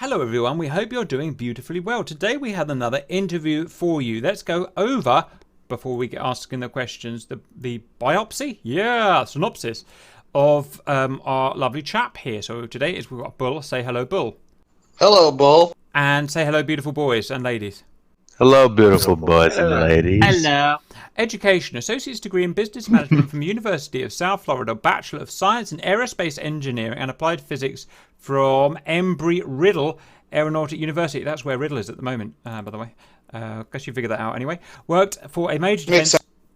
Hello everyone, we hope you're doing beautifully well. Today we have another interview for you. Let's go over, before we get asking the questions, the biopsy? Yeah, synopsis of our lovely chap here. So today we've got Bull. Say hello, Bull. Hello, Bull. And say hello, beautiful boys and ladies. Hello, beautiful boys and ladies. Hello. Education, Associate's degree in Business Management from University of South Florida, Bachelor of Science in Aerospace Engineering and Applied Physics from Embry-Riddle Aeronautic University. That's where Riddle is at the moment, by the way. Guess you figured that out anyway. Worked for a major defense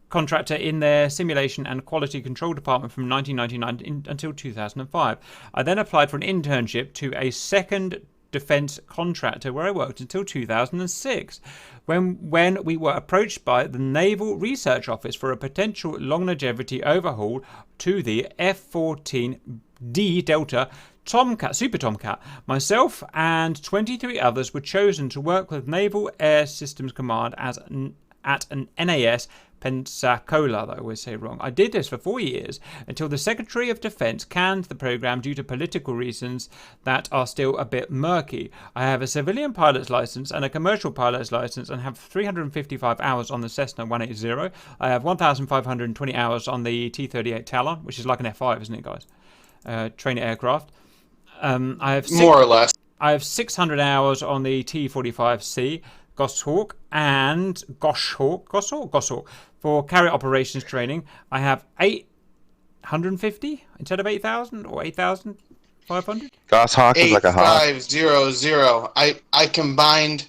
contractor in their simulation and quality control department from 1999 until 2005. I then applied for an internship to a second defense contractor where I worked until 2006 when we were approached by the Naval Research Office for a potential longevity overhaul to the F-14D Delta Tomcat, Super Tomcat. Myself and 23 others were chosen to work with Naval Air Systems Command at an NAS Pensacola, that I always say wrong. I did this for 4 years until the Secretary of Defense canned the program due to political reasons that are still a bit murky. I have a civilian pilot's license and a commercial pilot's license and have 355 hours on the Cessna 180. I have 1,520 hours on the T-38 Talon, which is like an F-5, isn't it, guys? Trainer aircraft. I have more or less. I have 600 hours on the T-45C Goshawk for carrier operations training. I have 850 instead of 8,000 or 8,500. Goshawk is like a hawk. 8500. I combined.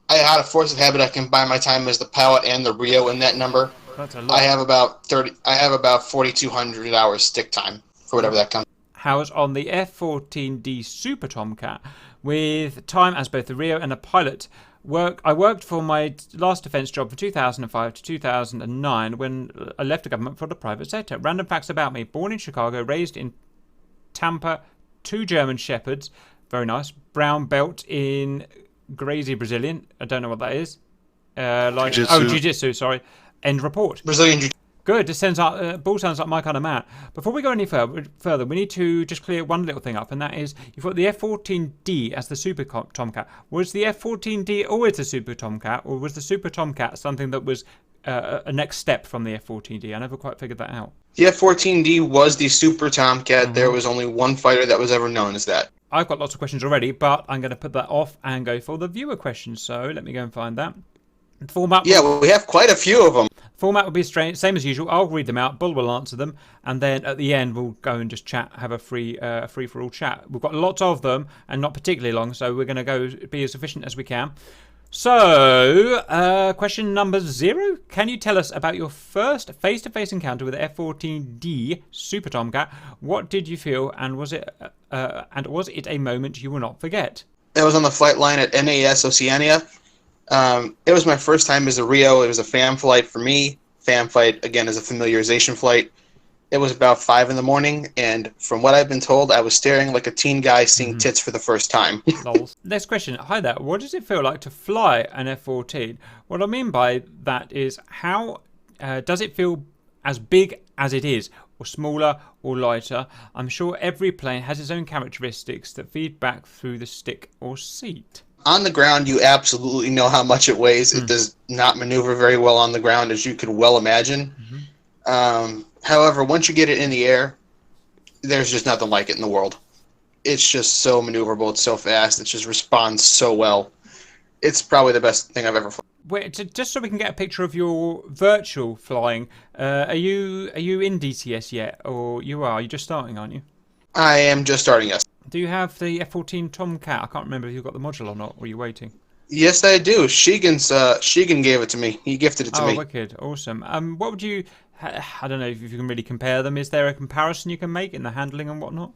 I had a force of habit. I combined my time as the pilot and the Rio in that number. That's a lot. I have about 4,200 hours stick time for whatever that comes. Hours on the F-14D Super Tomcat with time as both the Rio and a pilot. I worked for my last defence job from 2005 to 2009 when I left the government for the private sector. Random facts about me. Born in Chicago, raised in Tampa, 2 German Shepherds. Very nice. Brown belt in Gracie Brazilian. I don't know what that is. Jiu-Jitsu, sorry. End report. Brazilian Jiu-Jitsu. Good. This Bull sounds like my kind of man. Before we go any further, we need to just clear one little thing up, and that is you've got the F-14D as the Super Tomcat. Was the F-14D always the Super Tomcat, or was the Super Tomcat something that was a next step from the F-14D? I never quite figured that out. The F-14D was the Super Tomcat. There was only one fighter that was ever known as that. I've got lots of questions already, but I'm going to put that off and go for the viewer questions. So let me go and find that. The format. Yeah, well, we have quite a few of them. Format will be same as usual. I'll read them out. Bull will answer them, and then at the end we'll go and just chat, have a free for all chat. We've got lots of them and not particularly long, so we're going to go be as efficient as we can. So, question number 0. Can you tell us about your first face-to-face encounter with the F-14D Super Tomcat? What did you feel, and was it a moment you will not forget? That was on the flight line at NAS Oceania. It was my first time as a Rio. It was a FAM flight for me. FAM flight, again, is a familiarization flight. It was about 5 in the morning, and from what I've been told, I was staring like a teen guy seeing tits for the first time. Next question. Hi there. What does it feel like to fly an F-14? What I mean by that is how does it feel as big as it is, or smaller or lighter? I'm sure every plane has its own characteristics that feed back through the stick or seat. On the ground, you absolutely know how much it weighs. It does not maneuver very well on the ground, as you could well imagine. However, once you get it in the air, there's just nothing like it in the world. It's just so maneuverable. It's so fast. It just responds so well. It's probably the best thing I've ever flown. Wait, just so we can get a picture of your virtual flying, are you in DTS yet, or you are? You're just starting, aren't you? I am just starting, yes. Do you have the F-14 Tomcat? I can't remember if you got the module or not. Or are you waiting? Yes, I do. Shigan gave it to me. He gifted it to me. Oh, wicked. Awesome. What would you... I don't know if you can really compare them. Is there a comparison you can make in the handling and whatnot?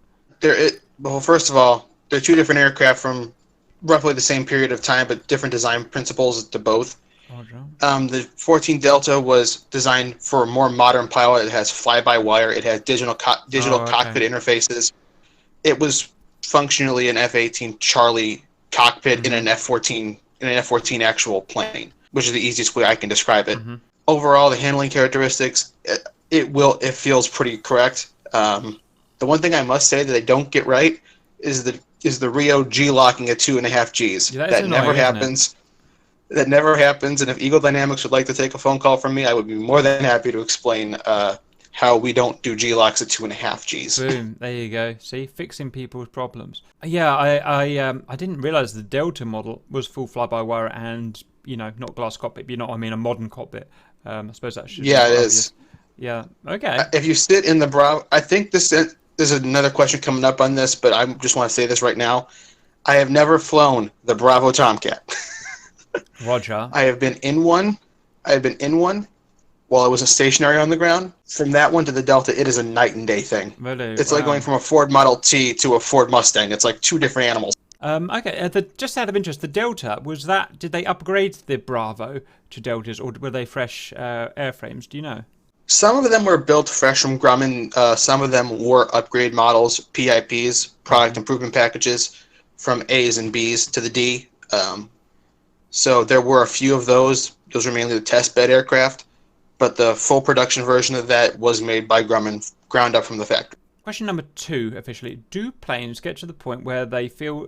Well, first of all, they're 2 different aircraft from roughly the same period of time, but different design principles to both. The 14 Delta was designed for a more modern pilot. It has fly-by-wire. It has digital cockpit interfaces. It was functionally an F-18 Charlie cockpit in an F-14 actual plane, which is the easiest way I can describe it. Overall, the handling characteristics, it feels pretty correct. The one thing I must say that they don't get right is the is the Rio G-locking at 2.5 Gs. Yeah, that never happens. That never happens, and if Eagle Dynamics would like to take a phone call from me, I would be more than happy to explain how we don't do G-locks at 2.5 Gs. Boom, there you go. See, fixing people's problems. Yeah, I didn't realize the Delta model was full fly-by-wire and, not glass cockpit, but you know what I mean, a modern cockpit. I suppose that should be Yeah, it obvious. is. Yeah, okay. If you sit in the Bravo, I think there's another question coming up on this, but I just want to say this right now. I have never flown the Bravo Tomcat. Roger. I have been in one. While I was stationary on the ground. From that one to the Delta, it is a night and day thing. Really? It's like going from a Ford Model T to a Ford Mustang. It's like two different animals. Okay. Just out of interest, the Delta, did they upgrade the Bravo to Deltas, or were they fresh airframes? Do you know? Some of them were built fresh from Grumman. Some of them were upgrade models, PIPs, product improvement packages, from A's and B's to the D. So there were a few of those. Those were mainly the test bed aircraft. But the full production version of that was made by Grumman, ground up from the factory. Question number 2, officially. Do planes get to the point where they feel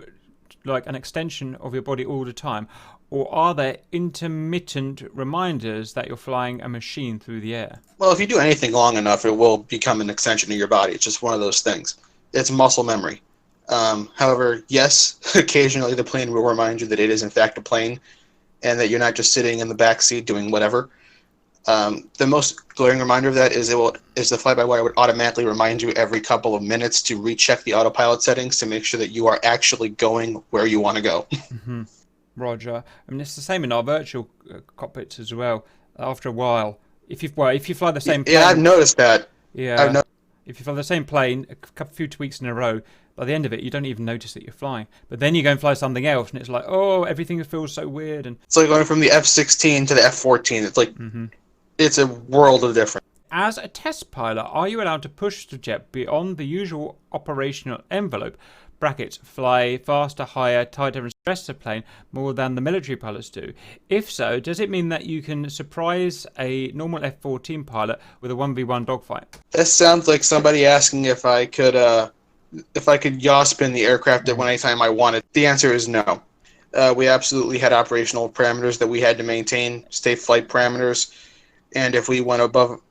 like an extension of your body all the time? Or are there intermittent reminders that you're flying a machine through the air? Well, if you do anything long enough, it will become an extension of your body. It's just one of those things. It's muscle memory. However, yes, occasionally the plane will remind you that it is in fact a plane and that you're not just sitting in the back seat doing whatever. The most glaring reminder of that is the fly-by-wire would automatically remind you every couple of minutes to recheck the autopilot settings to make sure that you are actually going where you want to go. Mm-hmm. Roger. I mean, it's the same in our virtual cockpits as well. After a while, if you fly the same plane, yeah, I've noticed that. Yeah, if you fly the same plane a few tweaks in a row, by the end of it, you don't even notice that you're flying. But then you go and fly something else, and it's like, oh, everything feels so weird. And it's like going from the F-16 to the F-14. It's like It's a world of difference. As a test pilot, are you allowed to push the jet beyond the usual operational envelope? Brackets, fly faster, higher, tighter, and stress the plane more than the military pilots do. If so, does it mean that you can surprise a normal F-14 pilot with a 1v1 dogfight? That sounds like somebody asking if I could yaw spin the aircraft at any time I wanted. The answer is no. We absolutely had operational parameters that we had to maintain, state flight parameters. And if we went above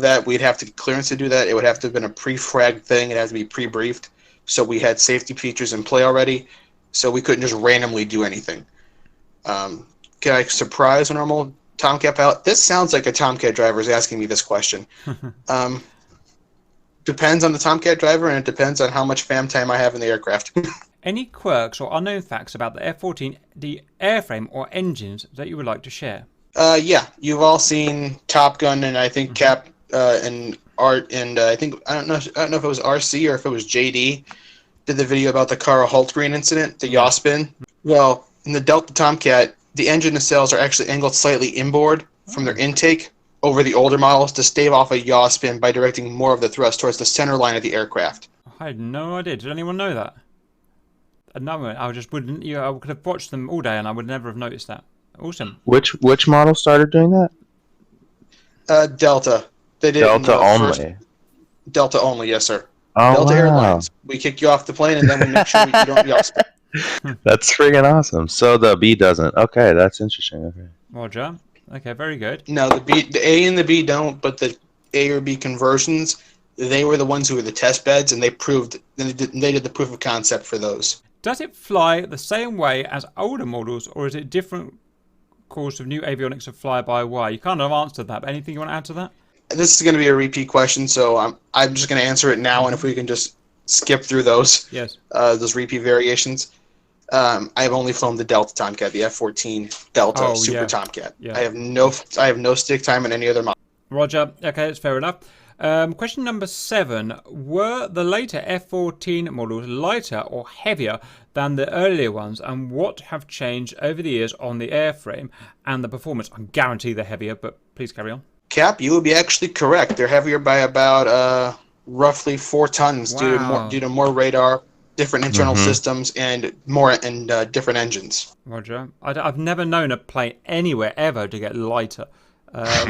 that, we'd have to get clearance to do that. It would have to have been a pre-fragged thing. It had to be pre-briefed. So we had safety features in play already. So we couldn't just randomly do anything. Can I surprise a normal Tomcat pilot? This sounds like a Tomcat driver is asking me this question. Depends on the Tomcat driver, and it depends on how much fam time I have in the aircraft. Any quirks or unknown facts about the F-14D airframe or engines that you would like to share? Yeah, you've all seen Top Gun, and I think Cap and Art, and I don't know if it was RC or if it was JD did the video about the Carl Hultgreen incident, the yaw spin. Well, in the Delta Tomcat, the engine nacelles are actually angled slightly inboard from their intake over the older models to stave off a yaw spin by directing more of the thrust towards the center line of the aircraft. I had no idea. Did anyone know that? No, I just wouldn't. I could have watched them all day, and I would never have noticed that. Awesome. Which model started doing that? Delta. They did Delta only. Delta only, yes, sir. Oh, Delta wow. Airlines. We kick you off the plane, and then we make sure you don't yaw spin. That's freaking awesome. So the B doesn't. Okay, that's interesting. Okay. Roger. Okay, very good. No, the A and the B don't, but the A or B conversions, they were the ones who were the test beds, and they did the proof of concept for those. Does it fly the same way as older models, or is it different course of new avionics of fly-by-wire? You kind of answered that, but anything you want to add to that? This is going to be a repeat question, so I'm just going to answer it now, and if we can just skip through those, those repeat variations. I've only flown the Delta Tomcat, the F-14 Delta Super Tomcat. Yeah. I have no stick time in any other model. Roger. Okay, that's fair enough. Question number 7. Were the later F-14 models lighter or heavier than the earlier ones, and what have changed over the years on the airframe and the performance? I guarantee they're heavier, but please carry on. Cap, you would be actually correct. They're heavier by about roughly 4 tons due to more radar, different internal systems, and different engines. Roger. I've never known a plane anywhere ever to get lighter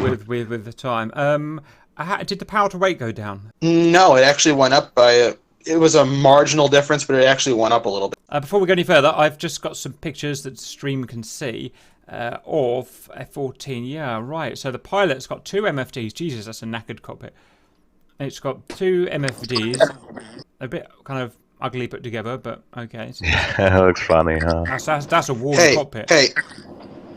with the time. Did the power to weight go down? No, it actually went up by it was a marginal difference, but it actually went up a little bit. Before we go any further, I've just got some pictures that the stream can see of F-14. Yeah, right. So the pilot's got 2 MFDs. Jesus, that's a knackered cockpit. It's got 2 MFDs. A bit kind of ugly put together, but okay. It looks funny, huh? That's a warm cockpit. Hey,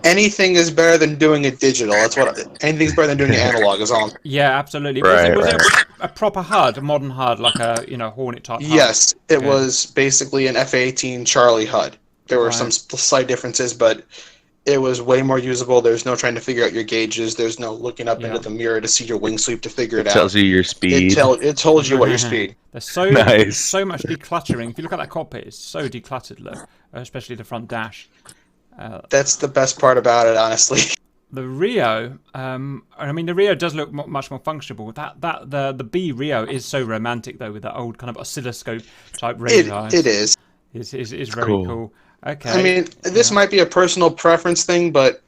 anything is better than doing it digital. That's what. Anything's better than doing it analog. Is all. Yeah, absolutely. Right, Was it a proper HUD, a modern HUD, like a Hornet type HUD? Yes, it was basically an F-18 Charlie HUD. There were some slight differences, but it was way more usable. There's no trying to figure out your gauges. There's no looking up into the mirror to see your wing sweep to figure it out. It tells you your speed. It tells you what your speed. There's so much decluttering. If you look at that cockpit, it's so decluttered, look, especially the front dash. That's the best part about it, honestly. The Rio, the Rio does look much more functional. The B Rio is so romantic though, with that old kind of oscilloscope type radar. It is. It's very cool. Okay. I mean, this might be a personal preference thing, but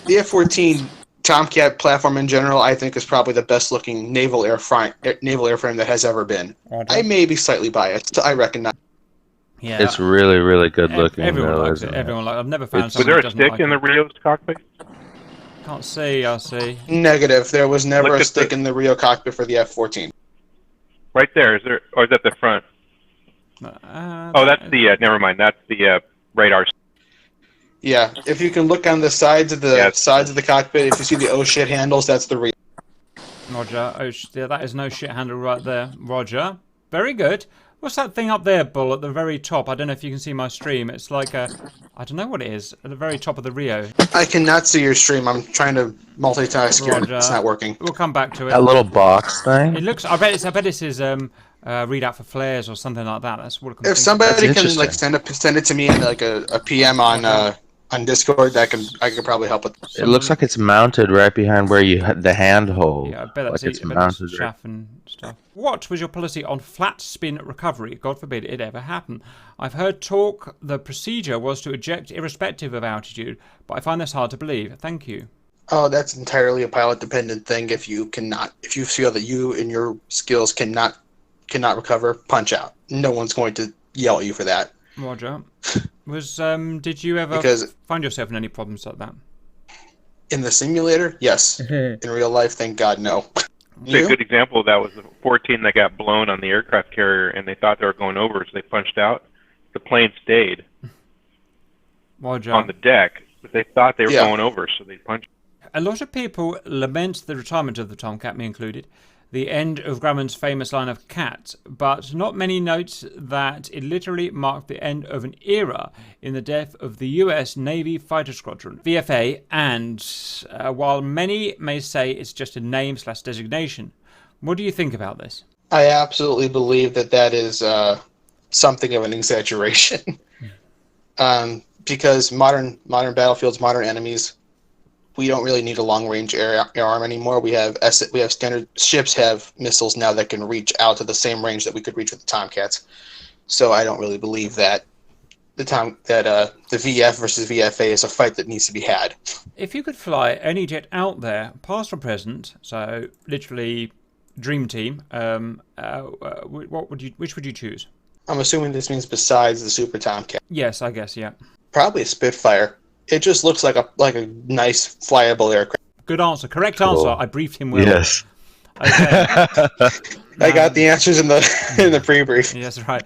the F-14 Tomcat platform in general, I think, is probably the best looking naval airframe that has ever been. I may be slightly biased. I recognize. Yeah, it's really, really good looking. Everyone likes it. I've never found someone Was there a stick in the Rio's cockpit? Can't see. I'll see. Negative. There was never a stick in the Rio cockpit for the F-14. Right there. Is there? Or is that the front? That's the. Never mind. That's the radar. Yeah. If you can look on the sides of the cockpit, if you see the oh shit handles, that's the Rio. Roger. That is no shit handle right there. Roger. Very good. What's that thing up there, Bull, at the very top? I don't know if you can see my stream. It's like I don't know what it is, at the very top of the Rio. I cannot see your stream. I'm trying to multitask here. It's not working. We'll come back to it. That little box thing? It looks, I bet this is readout for flares or something like that. That's what it If somebody can like send it to me in like a PM on Discord, I could probably help with. It looks like it's mounted right behind where you had the handhold. Yeah, I bet that's it's mounted chaff and stuff. What was your policy on flat spin recovery? God forbid it ever happen. I've heard talk the procedure was to eject irrespective of altitude, but I find this hard to believe. Thank you. Oh, that's entirely a pilot dependent thing. If you feel that you and your skills cannot recover, punch out. No one's going to yell at you for that. Roger. Did you ever find yourself in any problems like that? In the simulator, yes. In real life, thank God, no. A good example of that was the 14 that got blown on the aircraft carrier, and they thought they were going over, so they punched out. The plane stayed on the deck, but they thought they were going over, so they punched. A lot of people lament the retirement of the Tomcat, me included, the end of Grumman's famous line of cat, but not many note that it literally marked the end of an era in the death of the US Navy Fighter Squadron, VFA, and while many may say it's just a name/designation, what do you think about this? I absolutely believe that is something of an exaggeration, because modern battlefields, modern enemies, we don't really need a long-range air arm anymore. We have standard ships have missiles now that can reach out to the same range that we could reach with the Tomcats. So I don't really believe that the VF versus VFA is a fight that needs to be had. If you could fly any jet out there, past or present, so literally dream team, which would you choose? I'm assuming this means besides the Super Tomcat. Yes, I guess, yeah. Probably a Spitfire. It just looks like a nice flyable aircraft. Good answer. Correct answer. I briefed him well. Yes. Okay. I got the answers in the pre-brief. Yes, right.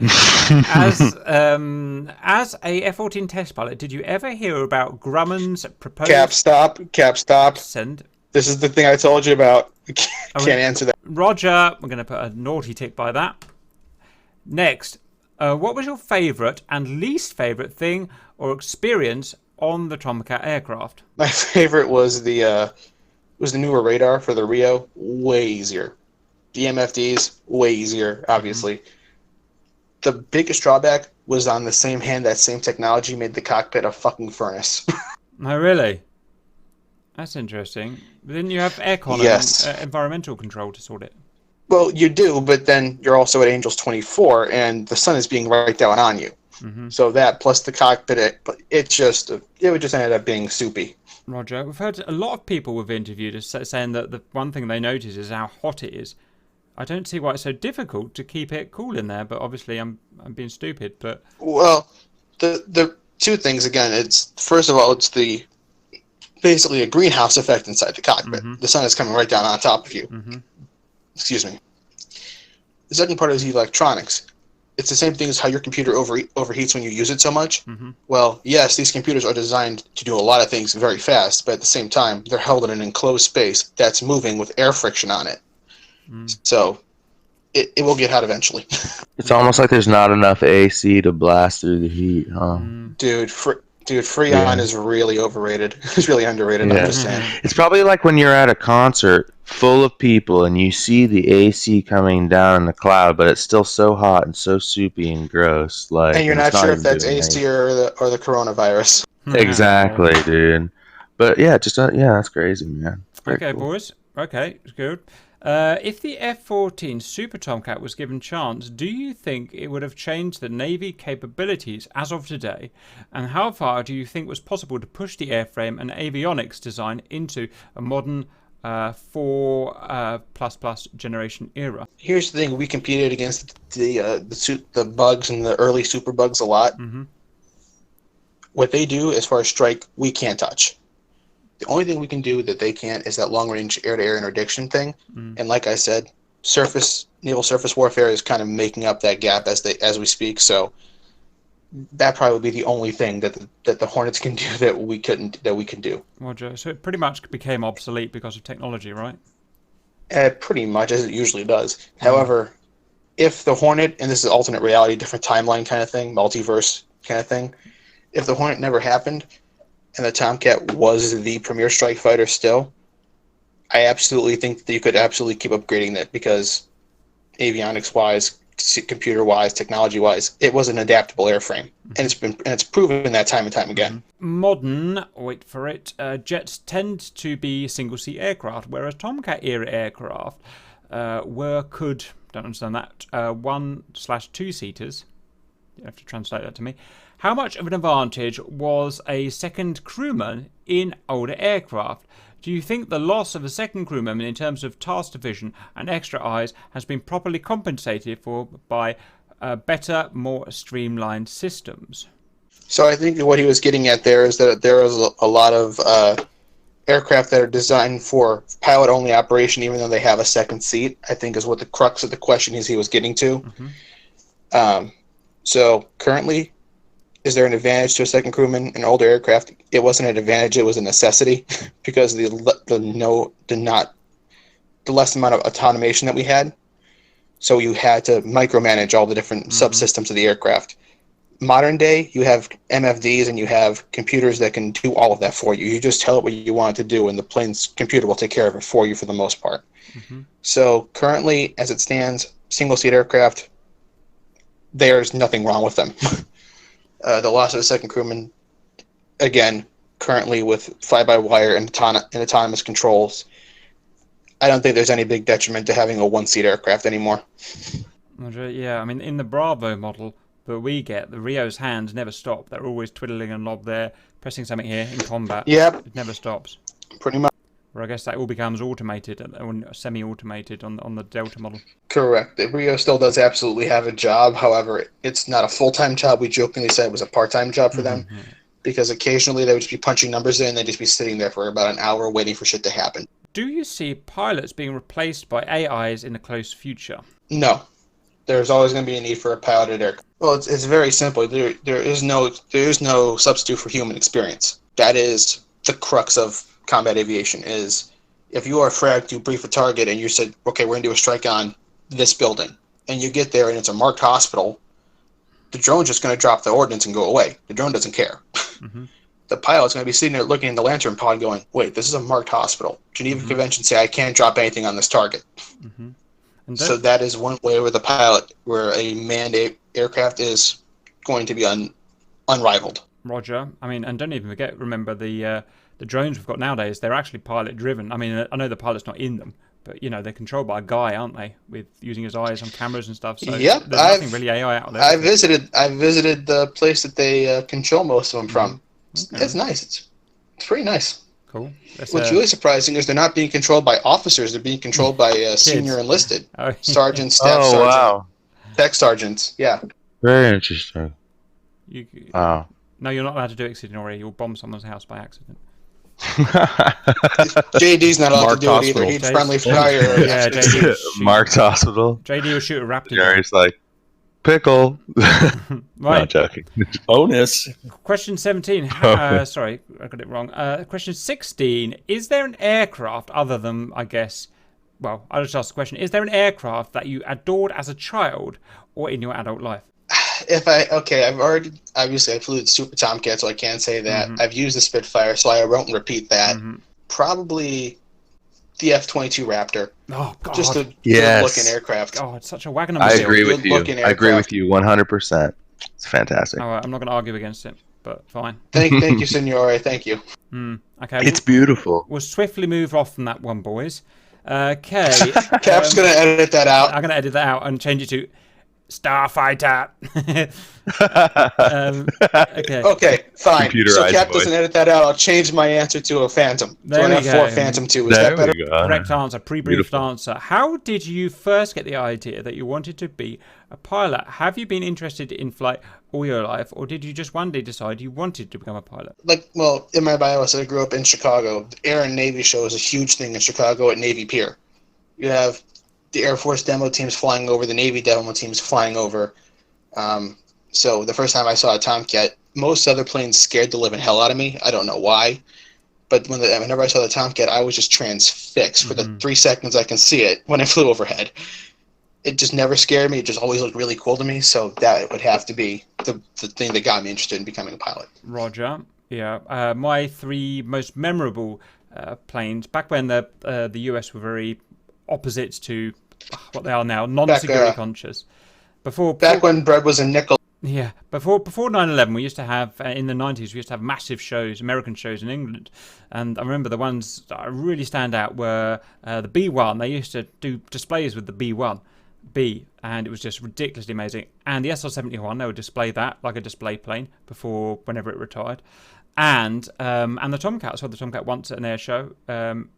As a F-14 test pilot, did you ever hear about Grumman's proposed... Cap stop. Send. This is the thing I told you about. Can't answer that. Roger. We're going to put a naughty tick by that. Next. What was your favourite and least favourite thing or experience on the Tomcat aircraft? My favorite was the newer radar for the Rio. Way easier. The MFDs, way easier, obviously. The biggest drawback was on the same hand that same technology made the cockpit a fucking furnace. Oh, really? That's interesting. But didn't you have aircon and environmental control to sort it? Well, you do, but then you're also at Angels 24, and the sun is being right down on you. Mm-hmm. So that plus the cockpit, it would just ended up being soupy. Roger, we've heard a lot of people we've interviewed saying that the one thing they notice is how hot it is. I don't see why it's so difficult to keep it cool in there, but obviously I'm being stupid. But Well, the two things again. It's first of all, it's basically a greenhouse effect inside the cockpit. Mm-hmm. The sun is coming right down on top of you. Mm-hmm. Excuse me. The second part is electronics. It's the same thing as how your computer overheats when you use it so much. Mm-hmm. Well, yes, these computers are designed to do a lot of things very fast, but at the same time, they're held in an enclosed space that's moving with air friction on it. So it will get hot eventually. It's almost like there's not enough AC to blast through the heat, huh? Dude, Freon is really overrated. It's really underrated. Yeah. I'm just saying. It's probably like when you're at a concert full of people and you see the AC coming down in the cloud, but it's still so hot and so soupy and gross. Like, And you're it's not sure if even that's doing AC or the coronavirus. anything. Exactly, dude. But yeah, just that's crazy, man. Very Okay, cool. boys. Okay, it's good. If the F-14 Super Tomcat was given chance, do you think it would have changed the Navy capabilities as of today? And how far do you think was possible to push the airframe and avionics design into a modern 4++ generation era? Here's the thing: we competed against the bugs and the early super bugs a lot. Mm-hmm. What they do as far as strike, we can't touch. The only thing we can do that they can't is that long-range air-to-air interdiction thing. And like I said, naval surface warfare is kind of making up that gap as we speak. So that probably would be the only thing that the Hornets can do that we can do. Roger. So it pretty much became obsolete because of technology, right? Pretty much, as it usually does. However, if the Hornet, and this is alternate reality, different timeline kind of thing, multiverse kind of thing, if the Hornet never happened, and the Tomcat was the premier strike fighter still, I absolutely think that you could absolutely keep upgrading that because avionics-wise, computer-wise, technology-wise, it was an adaptable airframe, and it's proven that time and time again. Modern, wait for it, jets tend to be single-seat aircraft, whereas Tomcat-era aircraft don't understand that, 1/2-seaters. You have to translate that to me. How much of an advantage was a second crewman in older aircraft? Do you think the loss of a second crewman in terms of task division and extra eyes has been properly compensated for by better, more streamlined systems? So I think what he was getting at there is that there is a lot of aircraft that are designed for pilot-only operation, even though they have a second seat, I think is what the crux of the question is he was getting to. Mm-hmm. So currently, is there an advantage to a second crewman in older aircraft? It wasn't an advantage; it was a necessity because the less amount of automation that we had. So you had to micromanage all the different subsystems of the aircraft. Modern day, you have MFDs and you have computers that can do all of that for you. You just tell it what you want it to do, and the plane's computer will take care of it for you for the most part. Mm-hmm. So currently, as it stands, single-seat aircraft, there's nothing wrong with them. The loss of a second crewman, again, currently with fly-by-wire and autonomous controls, I don't think there's any big detriment to having a one-seat aircraft anymore. Yeah, I mean, in the Bravo model that we get, the Rio's hands never stop. They're always twiddling a knob there, pressing something here in combat. Yep. It never stops. Pretty much. Where I guess that all becomes automated, or semi-automated on the Delta model. Correct. The Rio still does absolutely have a job. However, it's not a full-time job. We jokingly said it was a part-time job for them because occasionally they would just be punching numbers in and they'd just be sitting there for about an hour waiting for shit to happen. Do you see pilots being replaced by AIs in the close future? No. There's always going to be a need for a piloted aircraft. Well, it's very simple. There is no substitute for human experience. That is the crux of combat aviation. Is if you are fragged, you brief a target, and you said, okay, we're going to do a strike on this building, and you get there and it's a marked hospital, the drone's just going to drop the ordnance and go away. The drone doesn't care. Mm-hmm. The pilot's going to be sitting there looking in the lantern pod going, wait, this is a marked hospital. Geneva Convention say I can't drop anything on this target. Mm-hmm. So that is one way where a manned aircraft is going to be unrivaled. Roger. I mean, and don't even remember the drones we've got nowadays. They're actually pilot driven. I mean, I know the pilot's not in them, but they're controlled by a guy, aren't they? With using his eyes on cameras and stuff. So yep, there's nothing really AI out there. I visited the place that they control most of them from. Okay. It's nice. It's pretty nice. Cool. What's really surprising is they're not being controlled by officers. They're being controlled by senior enlisted. Sergeants, staff sergeant, wow. tech sergeants. Yeah. Very interesting. Wow. No, you're not allowed to do it, Sidney. You'll bomb someone's house by accident. JD's not allowed Marked to do hospital. it either. He'd friendly fire. Yeah, JD. Marked hospital. JD will shoot a raptor. Gary's like, pickle. Right. Not joking. Bonus. Question 17. Sorry, I got it wrong. Question 16. Is there an aircraft other than, I guess, well, I'll just ask the question. Is there an aircraft that you adored as a child or in your adult life? I've already, obviously I flew the Super Tomcat, so I can't say that. I've used the Spitfire, so I won't repeat that. Probably the F-22 Raptor. Oh, God. Just a good-looking aircraft. Oh, it's such a wagon. I agree with you. I agree with you 100%. It's fantastic. All right, I'm not going to argue against it, but fine. Thank you, Signore. Thank you. Okay. It's beautiful. We'll swiftly move off from that one, boys. Okay. Cap's going to edit that out. I'm going to edit that out and change it to Starfighter. Okay, fine. So Cap doesn't edit that out. I'll change my answer to a Phantom. There we go. Phantom 2. Is that better? Correct answer. Pre-briefed answer. How did you first get the idea that you wanted to be a pilot? Have you been interested in flight all your life, or did you just one day decide you wanted to become a pilot? In my bio, I said I grew up in Chicago. The Air and Navy show is a huge thing in Chicago at Navy Pier. You have the Air Force demo teams flying over, the Navy demo teams flying over. So the first time I saw a Tomcat, most other planes scared the living hell out of me. I don't know why. But whenever I saw the Tomcat, I was just transfixed for the 3 seconds I can see it when I flew overhead. It just never scared me. It just always looked really cool to me. So that would have to be the thing that got me interested in becoming a pilot. Roger. Yeah. My 3 most memorable planes, back when the US were very opposite to what they are now, non-security conscious. Back when bread was a nickel. Yeah, before 9/11, we used to have in the 90s. We used to have massive shows, American shows in England, and I remember the ones that really stand out were the B-1. They used to do displays with the B-1B, and it was just ridiculously amazing. And the SR-71, they would display that like a display plane whenever it retired. And the Tomcat. I saw the Tomcat once at an air show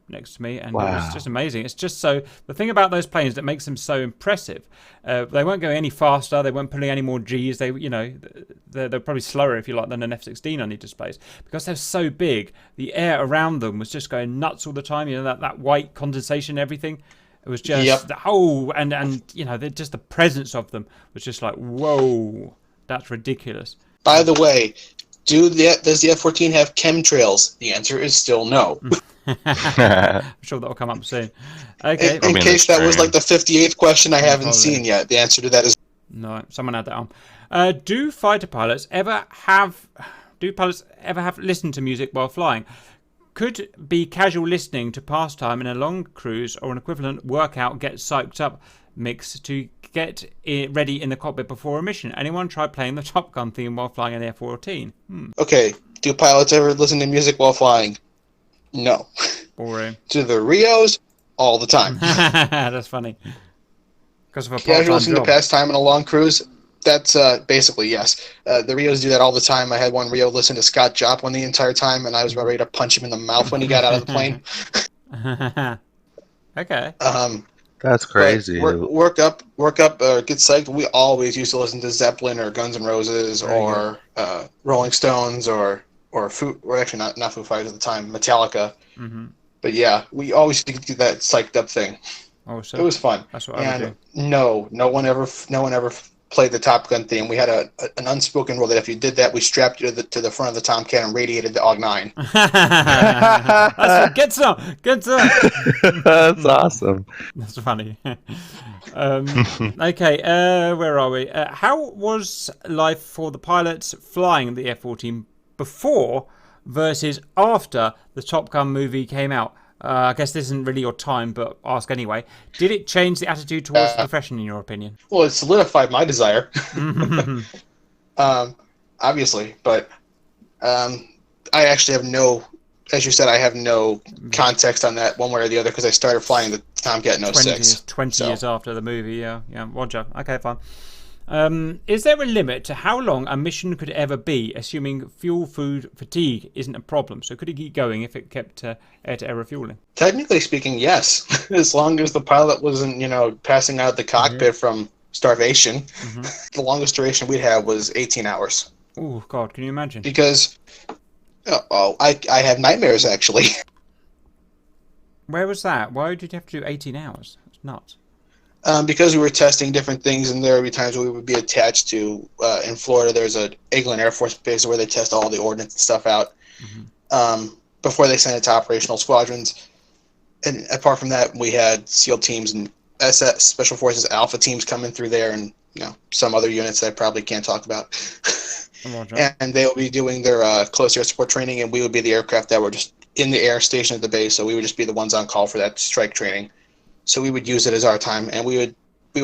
next to me, and it was just amazing. It's just so, the thing about those planes that makes them so impressive, they won't go any faster, they won't pulling any more G's. They're probably slower, if you like, than an F-16 on these displays, because they're so big. The air around them was just going nuts all the time. That white condensation, everything. It was just the whole, and just the presence of them was just like, whoa, that's ridiculous. By the way, does the F-14 have chemtrails? The answer is still no. I'm sure that'll come up soon. Okay. In case that was like the 58th question I haven't seen yet, the answer to that is no. Someone had that on. Do pilots ever have listened to music while flying? Could be casual listening to pastime in a long cruise or an equivalent workout get psyched up mix to get it ready in the cockpit before a mission. Anyone try playing the Top Gun theme while flying an F-14? Okay, do pilots ever listen to music while flying? No. Boring. To the Rios, all the time. That's funny. Because of a casual listening to pastime in a long cruise, that's basically yes. The Rios do that all the time. I had one Rio listen to Scott Joplin the entire time, and I was ready to punch him in the mouth when he got out of the plane. Okay. That's crazy. Work up, or get psyched. We always used to listen to Zeppelin or Guns N' Roses or Rolling Stones or actually not Foo Fighters at the time, Metallica. Mm-hmm. But yeah, we always used to do that psyched up thing. Oh, so it was fun. That's what I would do. No one ever played the Top Gun theme. We had an unspoken rule that if you did that, we strapped you to the front of the Tomcat and radiated the AUG-9. Get some. That's awesome. That's funny. Okay, where are we? How was life for the pilots flying the F-14 before versus after the Top Gun movie came out? I guess this isn't really your time, but ask anyway. Did it change the attitude towards the profession, in your opinion? Well, it solidified my desire. Obviously, but I actually have no, as you said, I have no context on that one way or the other because I started flying the Tomcat in 06. 20 years after the movie, yeah. Roger. Okay, fine. Is there a limit to how long a mission could ever be, assuming fuel food fatigue isn't a problem? So could it keep going if it kept air-to-air refueling? Technically speaking, yes. As long as the pilot wasn't, passing out the cockpit from starvation. The longest duration we'd have was 18 hours. Oh, God, can you imagine? Because, I have nightmares, actually. Where was that? Why did you have to do 18 hours? It's nuts. Because we were testing different things, and there would be times where we would be attached to, in Florida, there's a Eglin Air Force Base where they test all the ordnance and stuff out before they send it to operational squadrons. And apart from that, we had SEAL teams and SS, Special Forces Alpha teams coming through there, and some other units that I probably can't talk about. And they will be doing their close air support training, and we would be the aircraft that were just in the air station at the base, so we would just be the ones on call for that strike training. So we would use it as our time, and we would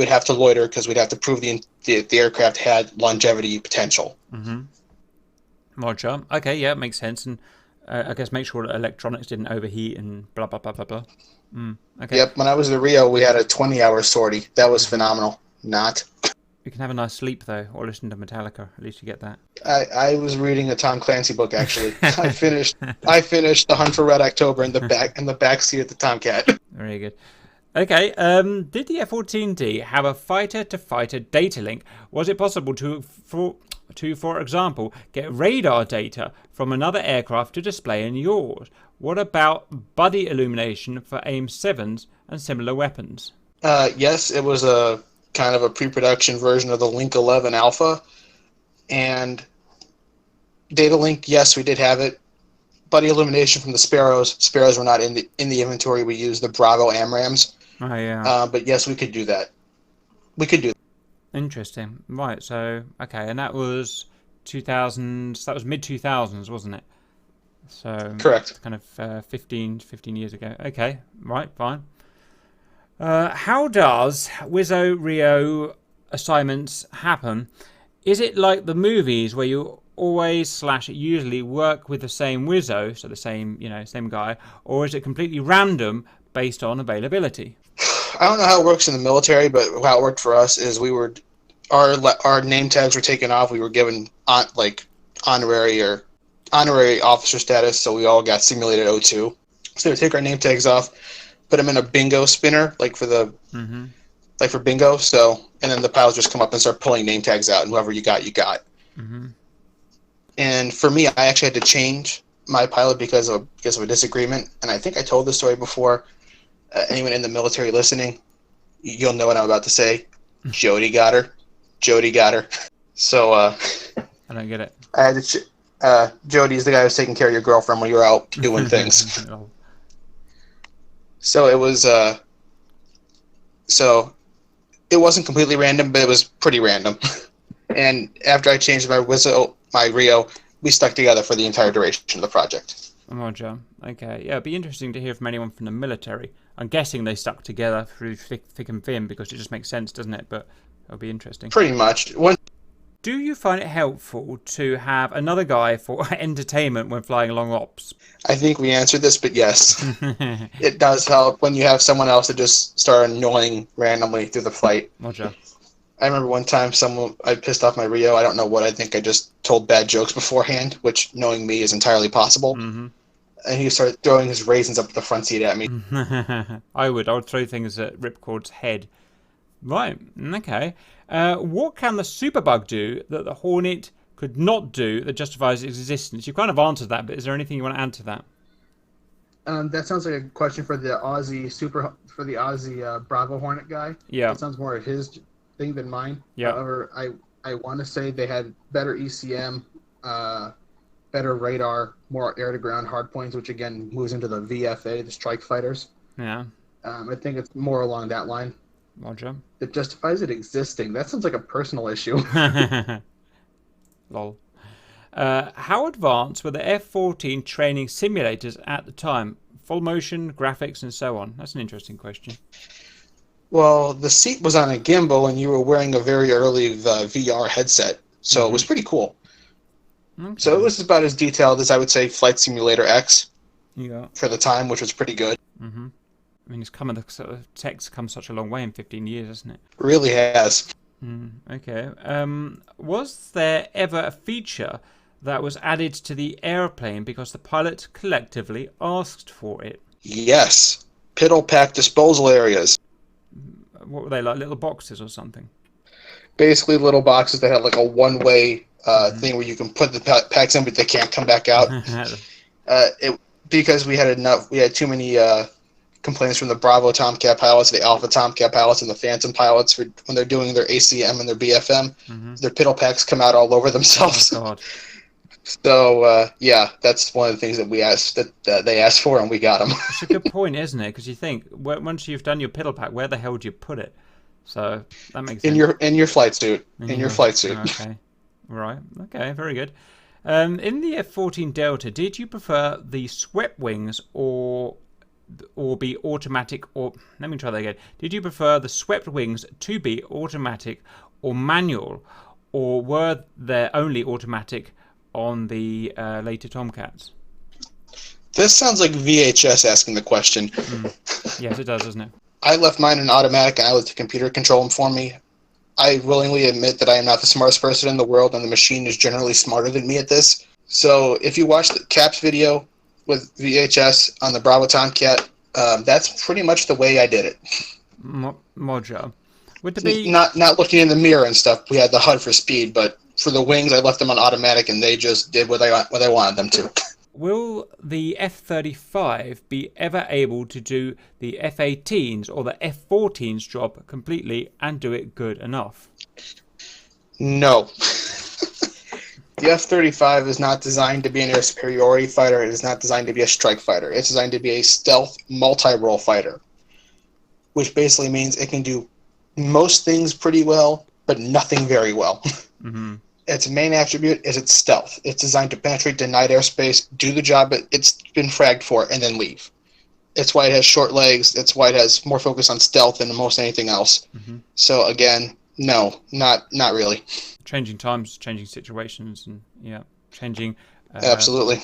have to loiter because we'd have to prove the aircraft had longevity potential. Roger. Okay, yeah, makes sense. And I guess make sure that electronics didn't overheat and blah, blah, blah, blah, blah. Okay. Yep, when I was at Rio, we had a 20-hour sortie. That was phenomenal. Not. You can have a nice sleep, though, or listen to Metallica. At least you get that. I was reading a Tom Clancy book, actually. I finished The Hunt for Red October in the back seat of the Tomcat. Very good. Okay, did the F-14D have a fighter-to-fighter data link? Was it possible to, for example, get radar data from another aircraft to display in yours? What about buddy illumination for AIM-7s and similar weapons? Yes, it was a kind of a pre-production version of the Link 11 Alpha. And data link, yes, we did have it. Buddy illumination from the Sparrows. Sparrows were not in the inventory. We used the Bravo AMRAMs. Oh, yeah. But yes, we could do that. We could do that. Interesting. Right, so, okay, and that was 2000s, that was mid-2000s, wasn't it? So, correct. Kind of 15 years ago. Okay, right, fine. How does Wizzo Rio assignments happen? Is it like the movies where you always / usually work with the same Wizzo, so the same guy, or is it completely random based on availability? I don't know how it works in the military, but how it worked for us is our name tags were taken off. We were given honorary officer status, so we all got simulated O2. So they would take our name tags off, put them in a bingo spinner, like for bingo. So, and then the pilots just come up and start pulling name tags out, and whoever you got, you got. And for me, I actually had to change my pilot because of a disagreement. And I think I told this story before. Anyone in the military listening, you'll know what I'm about to say. Jody got her. So I don't get it. I had to. Jody's the guy who's taking care of your girlfriend when you're out doing things. So it was. So it wasn't completely random, but it was pretty random. And after I changed my Rio, we stuck together for the entire duration of the project. Roger. Okay. Yeah, it'd be interesting to hear from anyone from the military. I'm guessing they stuck together through thick and thin because it just makes sense, doesn't it? But it'll be interesting. Pretty much. Do you find it helpful to have another guy for entertainment when flying long ops? I think we answered this, but yes. It does help when you have someone else to just start annoying randomly through the flight. Roger. I remember one time I pissed off my Rio. I don't know what. I think I just told bad jokes beforehand, which, knowing me, is entirely possible. And he started throwing his raisins up the front seat at me. I would throw things at Ripcord's head. Right, okay. What can the superbug do that the Hornet could not do that justifies its existence? You've kind of answered that, but is there anything you want to add to that? That sounds like a question for the Aussie Bravo Hornet guy. Yeah. That sounds more of his thing than mine. Yeah. However, I want to say they had better ECM, better radar, more air-to-ground hardpoints, which again moves into the VFA, the strike fighters. Yeah. I think it's more along that line. Roger. It justifies it existing. That sounds like a personal issue. Lol. How advanced were the F-14 training simulators at the time? Full motion, graphics, and so on. That's an interesting question. Well, the seat was on a gimbal, and you were wearing a very early VR headset, so it was pretty cool. Okay. So it was about as detailed as I would say Flight Simulator X for the time, which was pretty good. I mean, tech's come such a long way in 15 years, hasn't it? Really has. Okay. Was there ever a feature that was added to the airplane because the pilot collectively asked for it? Yes. Piddle pack disposal areas. What were they, like little boxes or something? Basically little boxes that had like a one-way thing where you can put the packs in, but they can't come back out. Because we had too many complaints from the Bravo Tomcat pilots, the Alpha Tomcat pilots, and the Phantom pilots when they're doing their ACM and their BFM. Their piddle packs come out all over themselves. Oh, God. So, that's one of the things that we asked, that they asked for, and we got them. It's a good point, isn't it? Because you think, once you've done your piddle pack, where the hell do you put it? So, that makes sense. In your flight suit. In your flight suit. Okay. Right. Okay, very good. In the F-14 Delta, did you prefer the swept wings or be automatic, or let me try that again. Did you prefer the swept wings to be automatic or manual, or were there only automatic on the later Tomcats? This sounds like VHS asking the question. Yes, it does, doesn't it? I left mine in automatic, and I let the computer control them for me. I willingly admit that I am not the smartest person in the world, and the machine is generally smarter than me at this. So if you watch the Cap's video with VHS on the Bravo Tomcat, that's pretty much the way I did it. Mojo. Would there be... Not looking in the mirror and stuff. We had the HUD for speed, but for the wings, I left them on automatic, and they just did what I wanted them to. Will the F-35 be ever able to do the F-18's or the F-14's job completely and do it good enough? No. The F-35 is not designed to be an air superiority fighter. It is not designed to be a strike fighter. It's designed to be a stealth multi-role fighter, which basically means it can do most things pretty well, but nothing very well. Its main attribute is its stealth. It's designed to penetrate denied airspace, do the job it's been fragged for, and then leave. It's why it has short legs. It's why it has more focus on stealth than most anything else. So again, no, not really. Changing times, changing situations, and changing. Absolutely.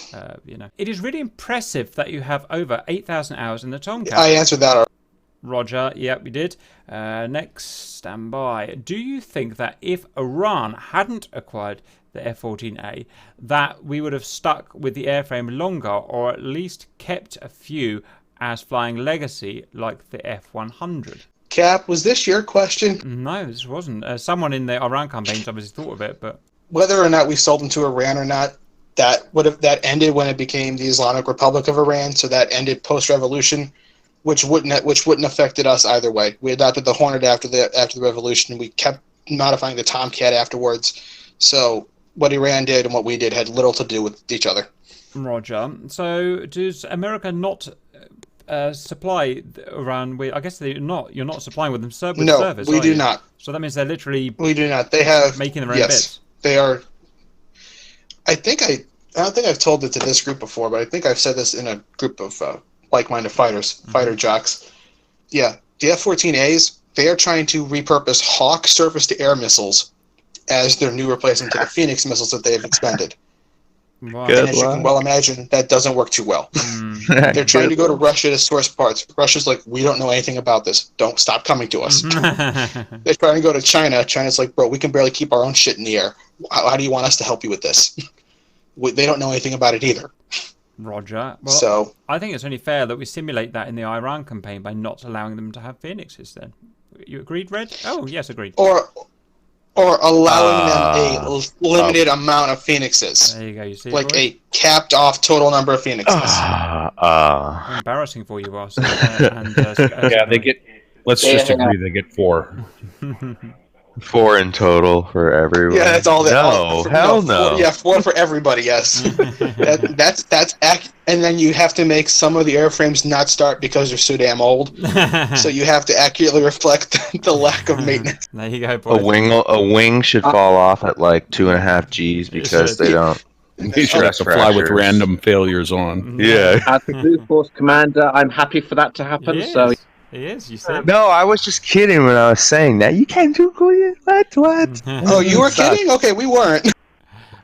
It is really impressive that you have over 8,000 hours in the Tomcat. I answered that already. Roger, yep, we did. Next, stand by. Do you think that if Iran hadn't acquired the F-14A, that we would have stuck with the airframe longer, or at least kept a few as flying legacy like the F-100? Cap, was this your question? No, this wasn't. Someone in the Iran campaigns obviously thought of it, but... Whether or not we sold them to Iran or not, that ended when it became the Islamic Republic of Iran, so that ended post-revolution. Which wouldn't affected us either way. We adopted the Hornet after the revolution. We kept modifying the Tomcat afterwards. So what Iran did and what we did had little to do with each other. Roger. So does America not supply Iran with? I guess they're not. You're not supplying with them service. No, we do not. So that means they're literally. We do not. They have making their own bits. They are. I don't think I've told it to this group before, but I think I've said this in a group of like-minded fighter jocks. Yeah, the F-14As, they are trying to repurpose Hawk surface-to-air missiles as their new replacement to the Phoenix missiles that they have expended. Wow. And as you can well imagine, that doesn't work too well. They're trying to go to Russia to source parts. Russia's like, we don't know anything about this. Don't stop coming to us. They're trying to go to China. China's like, bro, we can barely keep our own shit in the air. How do you want us to help you with this? They don't know anything about it either. Roger. Well, so I think it's only fair that we simulate that in the Iran campaign by not allowing them to have Phoenixes then. You agreed, Red? Oh, yes, agreed. Or allowing them a limited amount of Phoenixes. There you go. You see, like a capped off total number of Phoenixes. Embarrassing for you, Ross. Yeah, they get. Let's just agree they get 4. 4 in total for everyone. Yeah, that's all. Hell no. 4 for everybody. Yes, that's and then you have to make some of the airframes not start because they're so damn old. So you have to accurately reflect the lack of maintenance. There you go, boys. A wing should fall off at like 2.5 G's because they don't. You should have to fly with random failures on. Yeah. As the Blue Force commander, I'm happy for that to happen. Yes. So. He is, you said. No, I was just kidding when I was saying that. You can't do it. What? Oh, you were kidding? Okay, we weren't.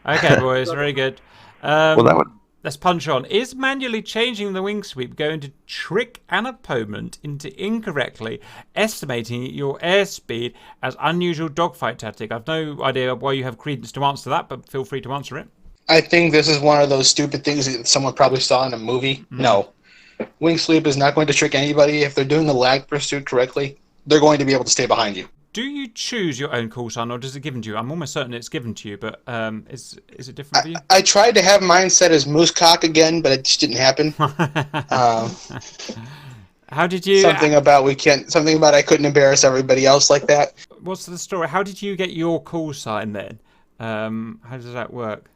Okay, boys, very good. Well, Let's punch on. Is manually changing the wing sweep going to trick an opponent into incorrectly estimating your airspeed as unusual dogfight tactic? I've no idea why you have credence to answer that, but feel free to answer it. I think this is one of those stupid things that someone probably saw in a movie. No. Wing sweep is not going to trick anybody. If they're doing the lag pursuit correctly, they're going to be able to stay behind you. Do you choose your own call sign, or does it given to you? I'm almost certain it's given to you, but is it different for you? I tried to have mine set as Moosecock again, but it just didn't happen. How did you? Something about I couldn't embarrass everybody else like that. What's the story? How did you get your call sign then? How does that work?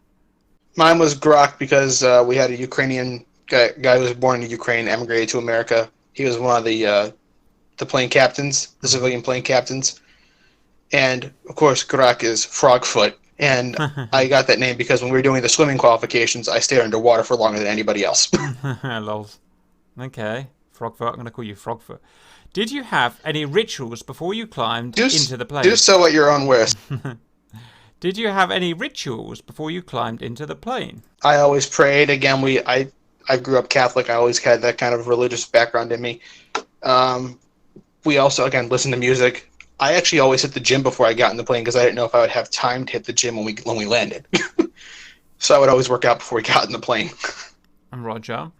Mine was Grok because we had a Ukrainian guy who was born in Ukraine, emigrated to America. He was one of the plane captains, the civilian plane captains. And, of course, Grok is Frogfoot. And I got that name because when we were doing the swimming qualifications, I stayed underwater for longer than anybody else. Lols. Okay. Frogfoot. I'm going to call you Frogfoot. Did you have any rituals before you climbed into the plane? Do so at your own risk. Did you have any rituals before you climbed into the plane? I always prayed. Again, I grew up Catholic. I always had that kind of religious background in me. We also, again, listened to music. I actually always hit the gym before I got in the plane because I didn't know if I would have time to hit the gym when we landed. So I would always work out before we got in the plane. Roger.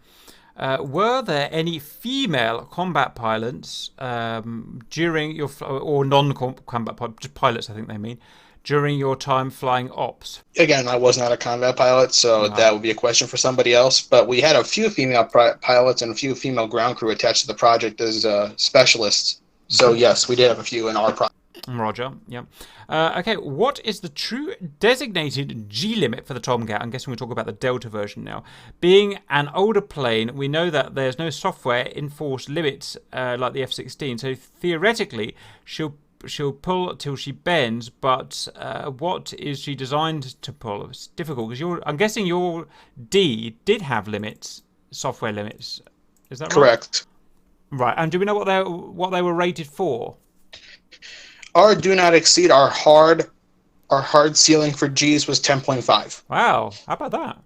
Were there any female combat pilots during your or non-combat pilots? I think they mean during your time flying ops. Again, I was not a combat pilot, so that would be a question for somebody else. But we had a few female pilots and a few female ground crew attached to the project as specialists. So yes, we did have a few in our project. Roger, yeah. Okay, what is the true designated G limit for the Tomcat? I'm guessing we'll talk about the Delta version now. Being an older plane, we know that there's no software enforced limits like the F-16. So theoretically, she'll pull till she bends, but what is she designed to pull? It's difficult because I'm guessing your D did have limits, software limits. Is that right? Correct. Right, and do we know what they were rated for? Our do not exceed, our hard ceiling for Gs was 10.5. Wow, how about that?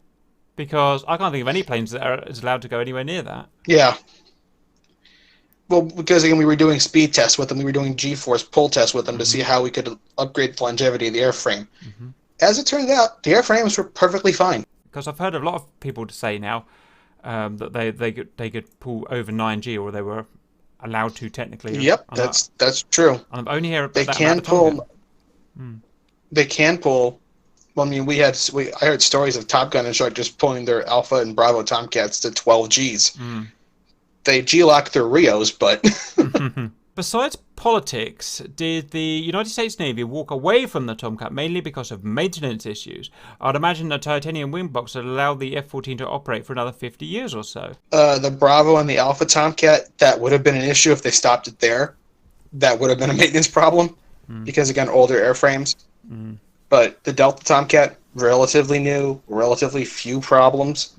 Because I can't think of any planes that is allowed to go anywhere near that. Yeah. Well, because again, we were doing speed tests with them, we were doing G-force pull tests with them to see how we could upgrade the longevity of the airframe. As it turns out, the airframes were perfectly fine. Because I've heard a lot of people say now that they could pull over 9G, or they were allowed to technically. Yep, that's true. I'm only here. They can pull. They can pull. Well, I mean, I heard stories of Top Gun instructors pulling their Alpha and Bravo Tomcats to 12 Gs. They G-lock their Rios, but. Besides politics, did the United States Navy walk away from the Tomcat mainly because of maintenance issues? I'd imagine the titanium wing box would allow the F-14 to operate for another 50 years or so. The Bravo and the Alpha Tomcat, that would have been an issue if they stopped it there. That would have been a maintenance problem because, again, older airframes. But the Delta Tomcat, relatively new, relatively few problems.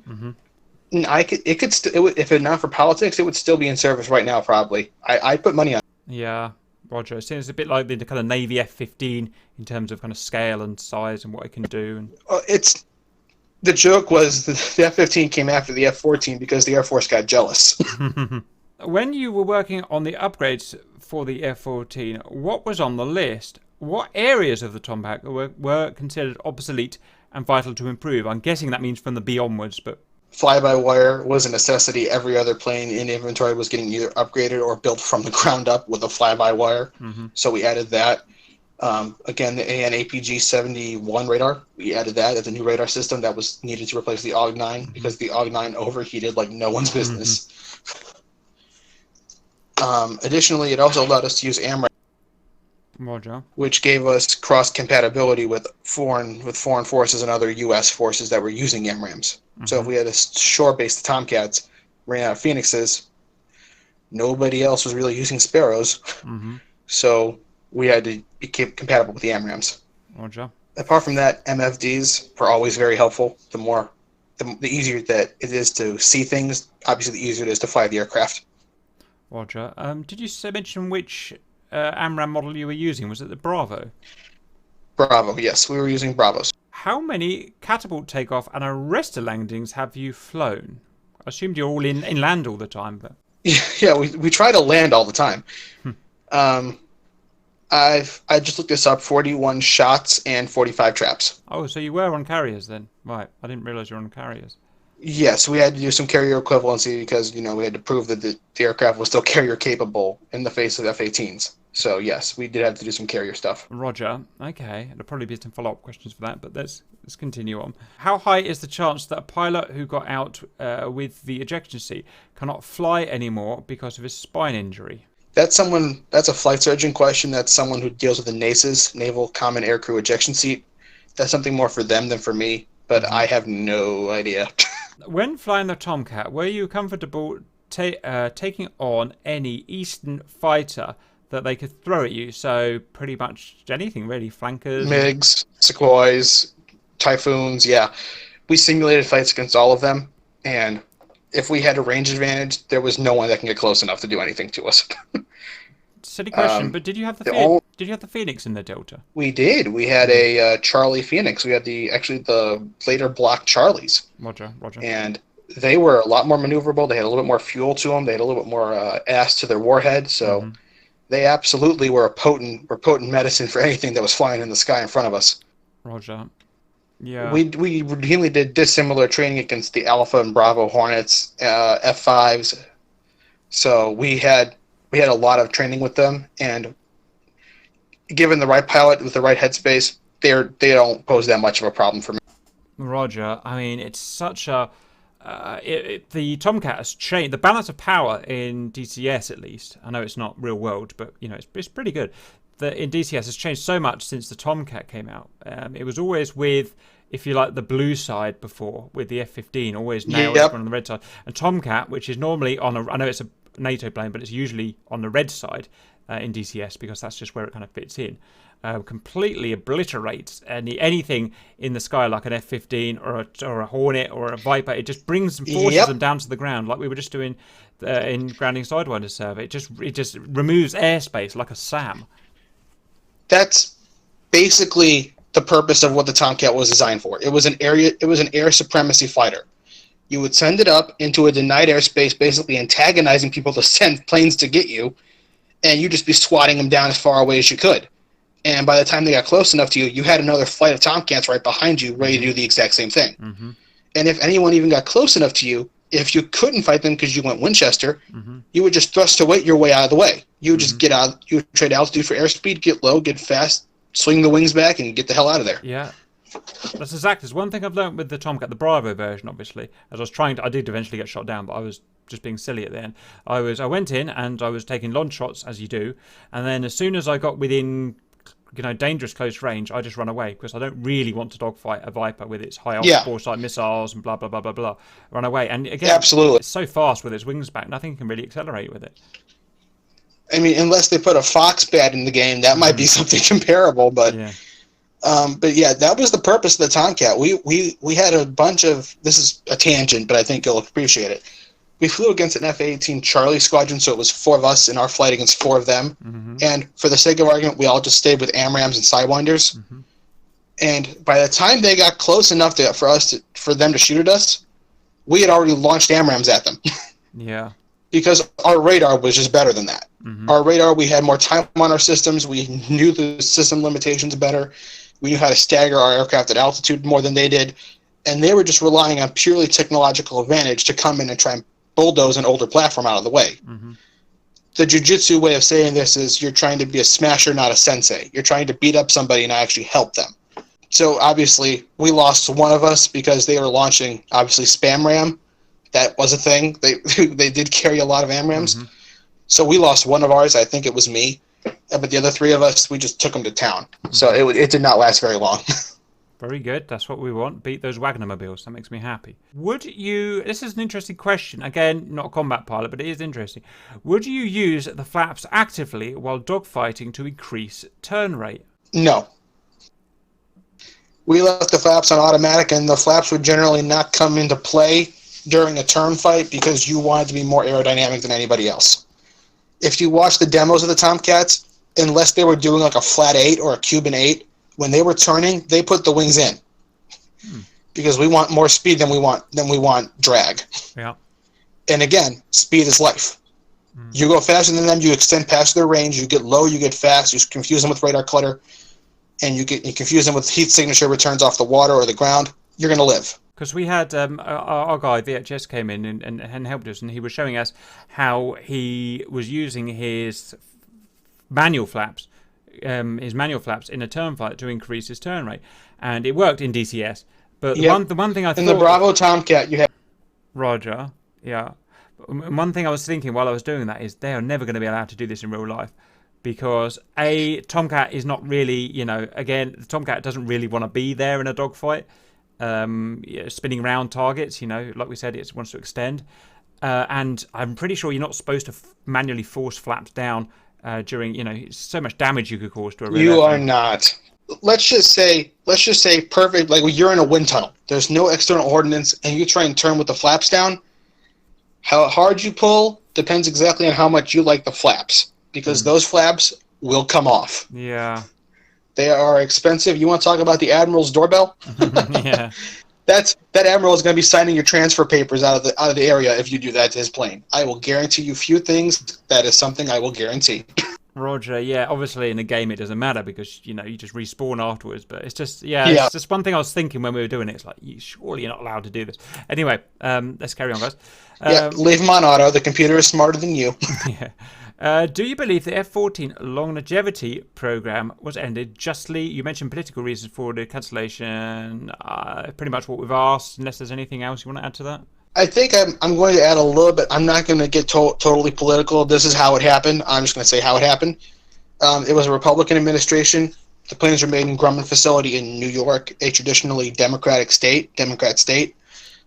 If it not for politics, it would still be in service right now, probably. I'd put money on it. Yeah, Roger. It seems a bit like the kind of Navy F-15 in terms of kind of scale and size and what it can do. The joke was the F-15 came after the F-14 because the Air Force got jealous. When you were working on the upgrades for the F-14, what was on the list? What areas of the Tomcat were considered obsolete and vital to improve? I'm guessing that means from the B onwards, but... Fly-by-wire was a necessity. Every other plane in inventory was getting either upgraded or built from the ground up with a fly-by-wire. So we added that. Again, the AN/APG-71 radar, we added that as a new radar system that was needed to replace the AUG-9 because the AUG-9 overheated like no one's business. Additionally, it also allowed us to use AMRAAM, which gave us cross-compatibility with foreign forces and other U.S. forces that were using AMRAAMs. So if we had a shore-based Tomcats, ran out of Phoenixes, nobody else was really using Sparrows. So we had to be compatible with the AMRAAMs. Apart from that, MFDs were always very helpful. The easier that it is to see things, obviously the easier it is to fly the aircraft. Roger. Did you mention which AMRAAM model you were using? Was it the Bravo? Bravo, yes. We were using Bravos. how many catapult takeoff and arrestor landings have you flown? I assumed you're all in land all the time, but yeah, we try to land all the time. I just looked this up: 41 shots and 45 traps. Oh, so you were on carriers then? Right, I didn't realise you were on carriers. Yes, we had to do some carrier equivalency because we had to prove that the aircraft was still carrier capable in the face of F-18s. So yes, we did have to do some carrier stuff. Roger. Okay, there'll probably be some follow-up questions for that, but let's continue on. How high is the chance that a pilot who got out with the ejection seat cannot fly anymore because of his spine injury? That's a flight surgeon question. That's someone who deals with the NACEs, Naval Common Aircrew Ejection Seat. That's something more for them than for me, but I have no idea. When flying the Tomcat, were you comfortable taking on any Eastern fighter that they could throw at you? So pretty much anything really, flankers, MiGs, Sequoias, Typhoons. Yeah, we simulated fights against all of them, and if we had a range advantage, there was no one that can get close enough to do anything to us. Silly question, but did you have the Phoenix in the Delta? We did. We had a Charlie Phoenix. We had the later block Charlies. Roger. And they were a lot more maneuverable. They had a little bit more fuel to them. They had a little bit more ass to their warhead. So they absolutely were a potent medicine for anything that was flying in the sky in front of us. Roger. Yeah. We routinely did dissimilar training against the Alpha and Bravo Hornets, F5s. So we had a lot of training with them, and given the right pilot with the right headspace, they don't pose that much of a problem for me. Roger. I mean, it's such a the Tomcat has changed the balance of power in DCS, at least. I know it's not real world, but it's pretty good. In DCS has changed so much since the Tomcat came out. It was always with, if you like, the blue side before, with the F-15, always nailed everyone on the red side. And Tomcat, which is normally I know it's a NATO plane, but it's usually on the red side in DCS because that's just where it kind of fits in. Completely obliterates anything in the sky like an F-15 or a Hornet or a Viper. It just brings them, forces them down to the ground, like we were just doing in Grounding Sidewinder survey. It just removes airspace like a SAM. That's basically the purpose of what the Tomcat was designed for. It was an air supremacy fighter. You would send it up into a denied airspace, basically antagonizing people to send planes to get you, and you'd just be swatting them down as far away as you could. And by the time they got close enough to you, you had another flight of Tomcats right behind you, ready to do the exact same thing. And if anyone even got close enough to you, if you couldn't fight them because you went Winchester, you would just thrust your way out of the way. You would just get out. You would trade altitude for airspeed, get low, get fast, swing the wings back, and get the hell out of there. Yeah. That's exactly. One thing I've learned with the Tomcat, the Bravo version, obviously, as I did eventually get shot down, but I was just being silly at the end. I went in and I was taking launch shots, as you do, and then as soon as I got within dangerous close range, I just run away because I don't really want to dogfight a Viper with its high foresight missiles and blah blah blah blah blah. Run away, and again, absolutely, it's so fast with its wings back, nothing can really accelerate with it. I mean, unless they put a Fox bat in the game, that might be something comparable, but. Yeah. But yeah, that was the purpose of the Tomcat. We had a bunch of, this is a tangent, but I think you'll appreciate it. We flew against an F-18 Charlie squadron, so it was 4 of us in our flight against 4 of them. And for the sake of argument, we all just stayed with AMRAAMs and Sidewinders. And by the time they got close enough for them to shoot at us, we had already launched AMRAAMs at them. Yeah. Because our radar was just better than that. Our radar, we had more time on our systems. We knew the system limitations better. We knew how to stagger our aircraft at altitude more than they did. And they were just relying on purely technological advantage to come in and try and bulldoze an older platform out of the way. The jiu-jitsu way of saying this is you're trying to be a smasher, not a sensei. You're trying to beat up somebody and actually help them. So obviously, we lost one of us because they were launching, obviously, spam ram. That was a thing. They did carry a lot of AMRAAMs. So we lost one of ours. I think it was me. But the other 3 of us, we just took them to town. So it did not last very long. Very good. That's what we want. Beat those Wagner-mobiles. That makes me happy. Would you... This is an interesting question. Again, not a combat pilot, but it is interesting. Would you use the flaps actively while dogfighting to increase turn rate? No. We left the flaps on automatic, and the flaps would generally not come into play during a turn fight because you wanted to be more aerodynamic than anybody else. If you watch the demos of the Tomcats, unless they were doing like a flat 8 or a Cuban 8, when they were turning, they put the wings in. because we want more speed than we want drag. Yeah. And again, speed is life. You go faster than them, you extend past their range, you get low, you get fast, you confuse them with radar clutter, and you confuse them with heat signature returns off the water or the ground, you're going to live. Because we had our guy, VHS, came in and helped us, and he was showing us how he was using his manual flaps in a turn flight to increase his turn rate. And it worked in DCS. But the one thing I thought... In the Bravo Tomcat, you have... Roger, yeah. One thing I was thinking while I was doing that is they are never going to be allowed to do this in real life, because Tomcat is not really, again, the Tomcat doesn't really want to be there in a dogfight, spinning around targets, like we said, it wants to extend, and I'm pretty sure you're not supposed to manually force flaps down during, so much damage you could cause to a real You airplane. are not. Let's just say perfect, like you're in a wind tunnel. There's no external ordnance, and you try and turn with the flaps down. How hard you pull depends exactly on how much you like the flaps, because those flaps will come off. Yeah. They are expensive. You want to talk about the Admiral's doorbell? Yeah. That Admiral is going to be signing your transfer papers out of the area if you do that to his plane. I will guarantee you few things. That is something I will guarantee. Roger, yeah. Obviously, in a game, it doesn't matter because you just respawn afterwards. But it's just, it's just one thing I was thinking when we were doing it. It's like, surely you're not allowed to do this. Anyway, let's carry on, guys. Leave them on auto. The computer is smarter than you. Yeah. Do you believe the F-14 longevity program was ended justly? You mentioned political reasons for the cancellation. Pretty much what we've asked. Unless there's anything else you want to add to that. I think I'm going to add a little bit. I'm not going to get totally political. This is how it happened. I'm just going to say how it happened. It was a Republican administration. The planes were made in Grumman facility in New York, a traditionally Democrat state.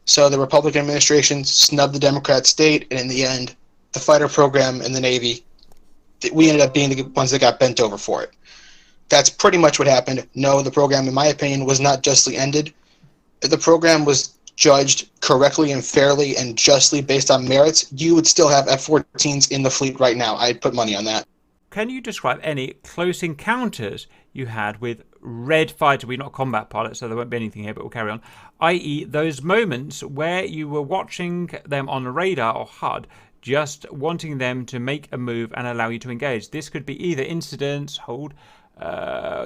So the Republican administration snubbed the Democrat state, and in the end, the fighter program in the Navy, we ended up being the ones that got bent over for it. That's pretty much what happened. No, the program, in my opinion, was not justly ended. The program was judged correctly and fairly and justly based on merits. You would still have F-14s in the fleet right now. I'd put money on that. Can you describe any close encounters you had with Red Fighter? We're not combat pilots, so there won't be anything here, but we'll carry on. I.e., those moments where you were watching them on radar or HUD, just wanting them to make a move and allow you to engage. This could be either incidents,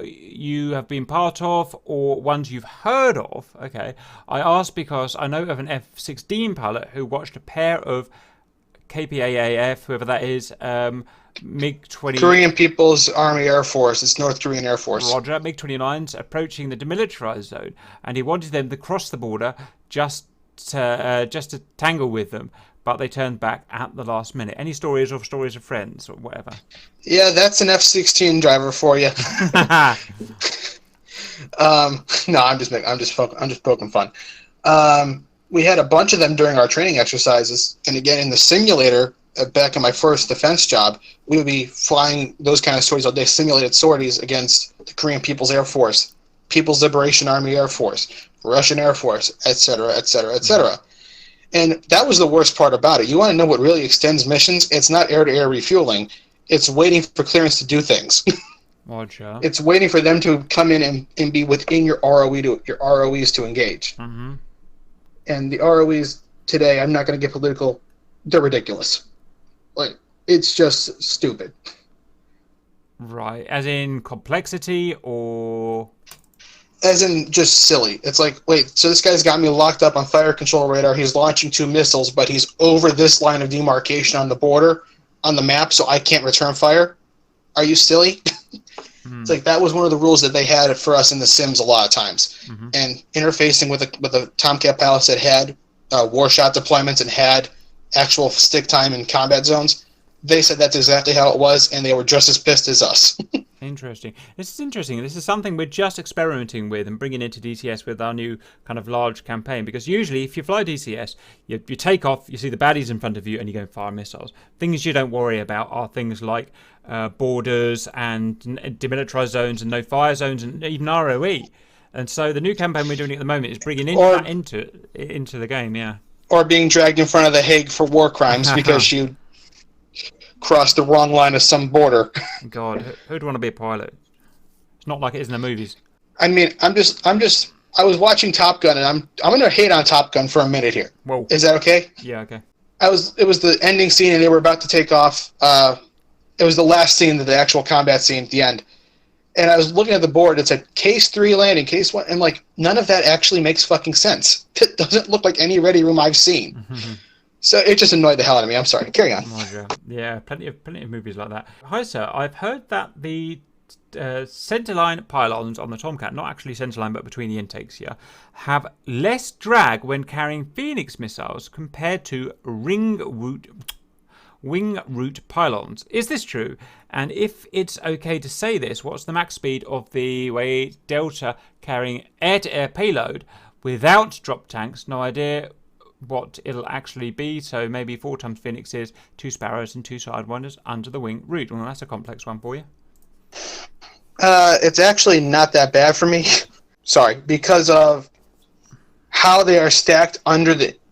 you have been part of, or ones you've heard of. Okay, I ask because I know of an F-16 pilot who watched a pair of KPAAF, whoever that is, MiG-20... Korean People's Army Air Force. It's North Korean Air Force. Roger, MiG-29s approaching the demilitarized zone, and he wanted them to cross the border just to tangle with them, but they turned back at the last minute. Any stories of friends or whatever? Yeah, that's an F-16 driver for you. No, I'm just poking fun. We had a bunch of them during our training exercises, and again in the simulator. Back in my first defense job, we would be flying those kind of sorties all day, simulated sorties against the Korean People's Air Force, People's Liberation Army Air Force, Russian Air Force, etc., etc., etc. And that was the worst part about it. You want to know what really extends missions? It's not air-to-air refueling. It's waiting for clearance to do things. Gotcha. It's waiting for them to come in and be within your ROEs to engage. Mm-hmm. And the ROEs today, I'm not going to get political, they're ridiculous. Like, it's just stupid. Right. As in complexity or... As in just silly. It's like, wait, so this guy's got me locked up on fire control radar. He's launching 2 missiles, but he's over this line of demarcation on the border, on the map, so I can't return fire? Are you silly? It's like that was one of the rules that they had for us in the Sims a lot of times. Mm-hmm. And interfacing with a Tomcat pilots that had war shot deployments and had actual stick time in combat zones, they said that's exactly how it was, and they were just as pissed as us. Interesting. This is interesting. This is something we're just experimenting with and bringing into DCS with our new kind of large campaign. Because usually, if you fly DCS, you take off, you see the baddies in front of you, and you go and fire missiles. Things you don't worry about are things like borders and demilitarized zones and no fire zones and even ROE. And so the new campaign we're doing at the moment is bringing that into the game. Yeah. Or being dragged in front of the Hague for war crimes because you crossed the wrong line of some border. God, who'd want to be a pilot? It's not like it is in the movies. I mean, I'm just I was watching Top Gun, and I'm going to hate on Top Gun for a minute here. Whoa. Is that okay? Yeah, okay. It was the ending scene, and they were about to take off. It was the last scene, the actual combat scene at the end. And I was looking at the board. It said Case 3 landing, Case 1, and like none of that actually makes fucking sense. It doesn't look like any ready room I've seen. So it just annoyed the hell out of me. I'm sorry. Carry on. Yeah, plenty of movies like that. Hi, sir. I've heard that the centerline pylons on the Tomcat, not actually centerline but between the intakes here, have less drag when carrying Phoenix missiles compared to wing root pylons. Is this true? And if it's okay to say this, what's the max speed of the Delta carrying air-to-air payload without drop tanks? No idea what it'll actually be, so maybe 4 times Phoenixes, 2 Sparrows and 2 Sidewinders under the wing root. Well, that's a complex one for you. It's actually not that bad for me. Sorry, because of how they are stacked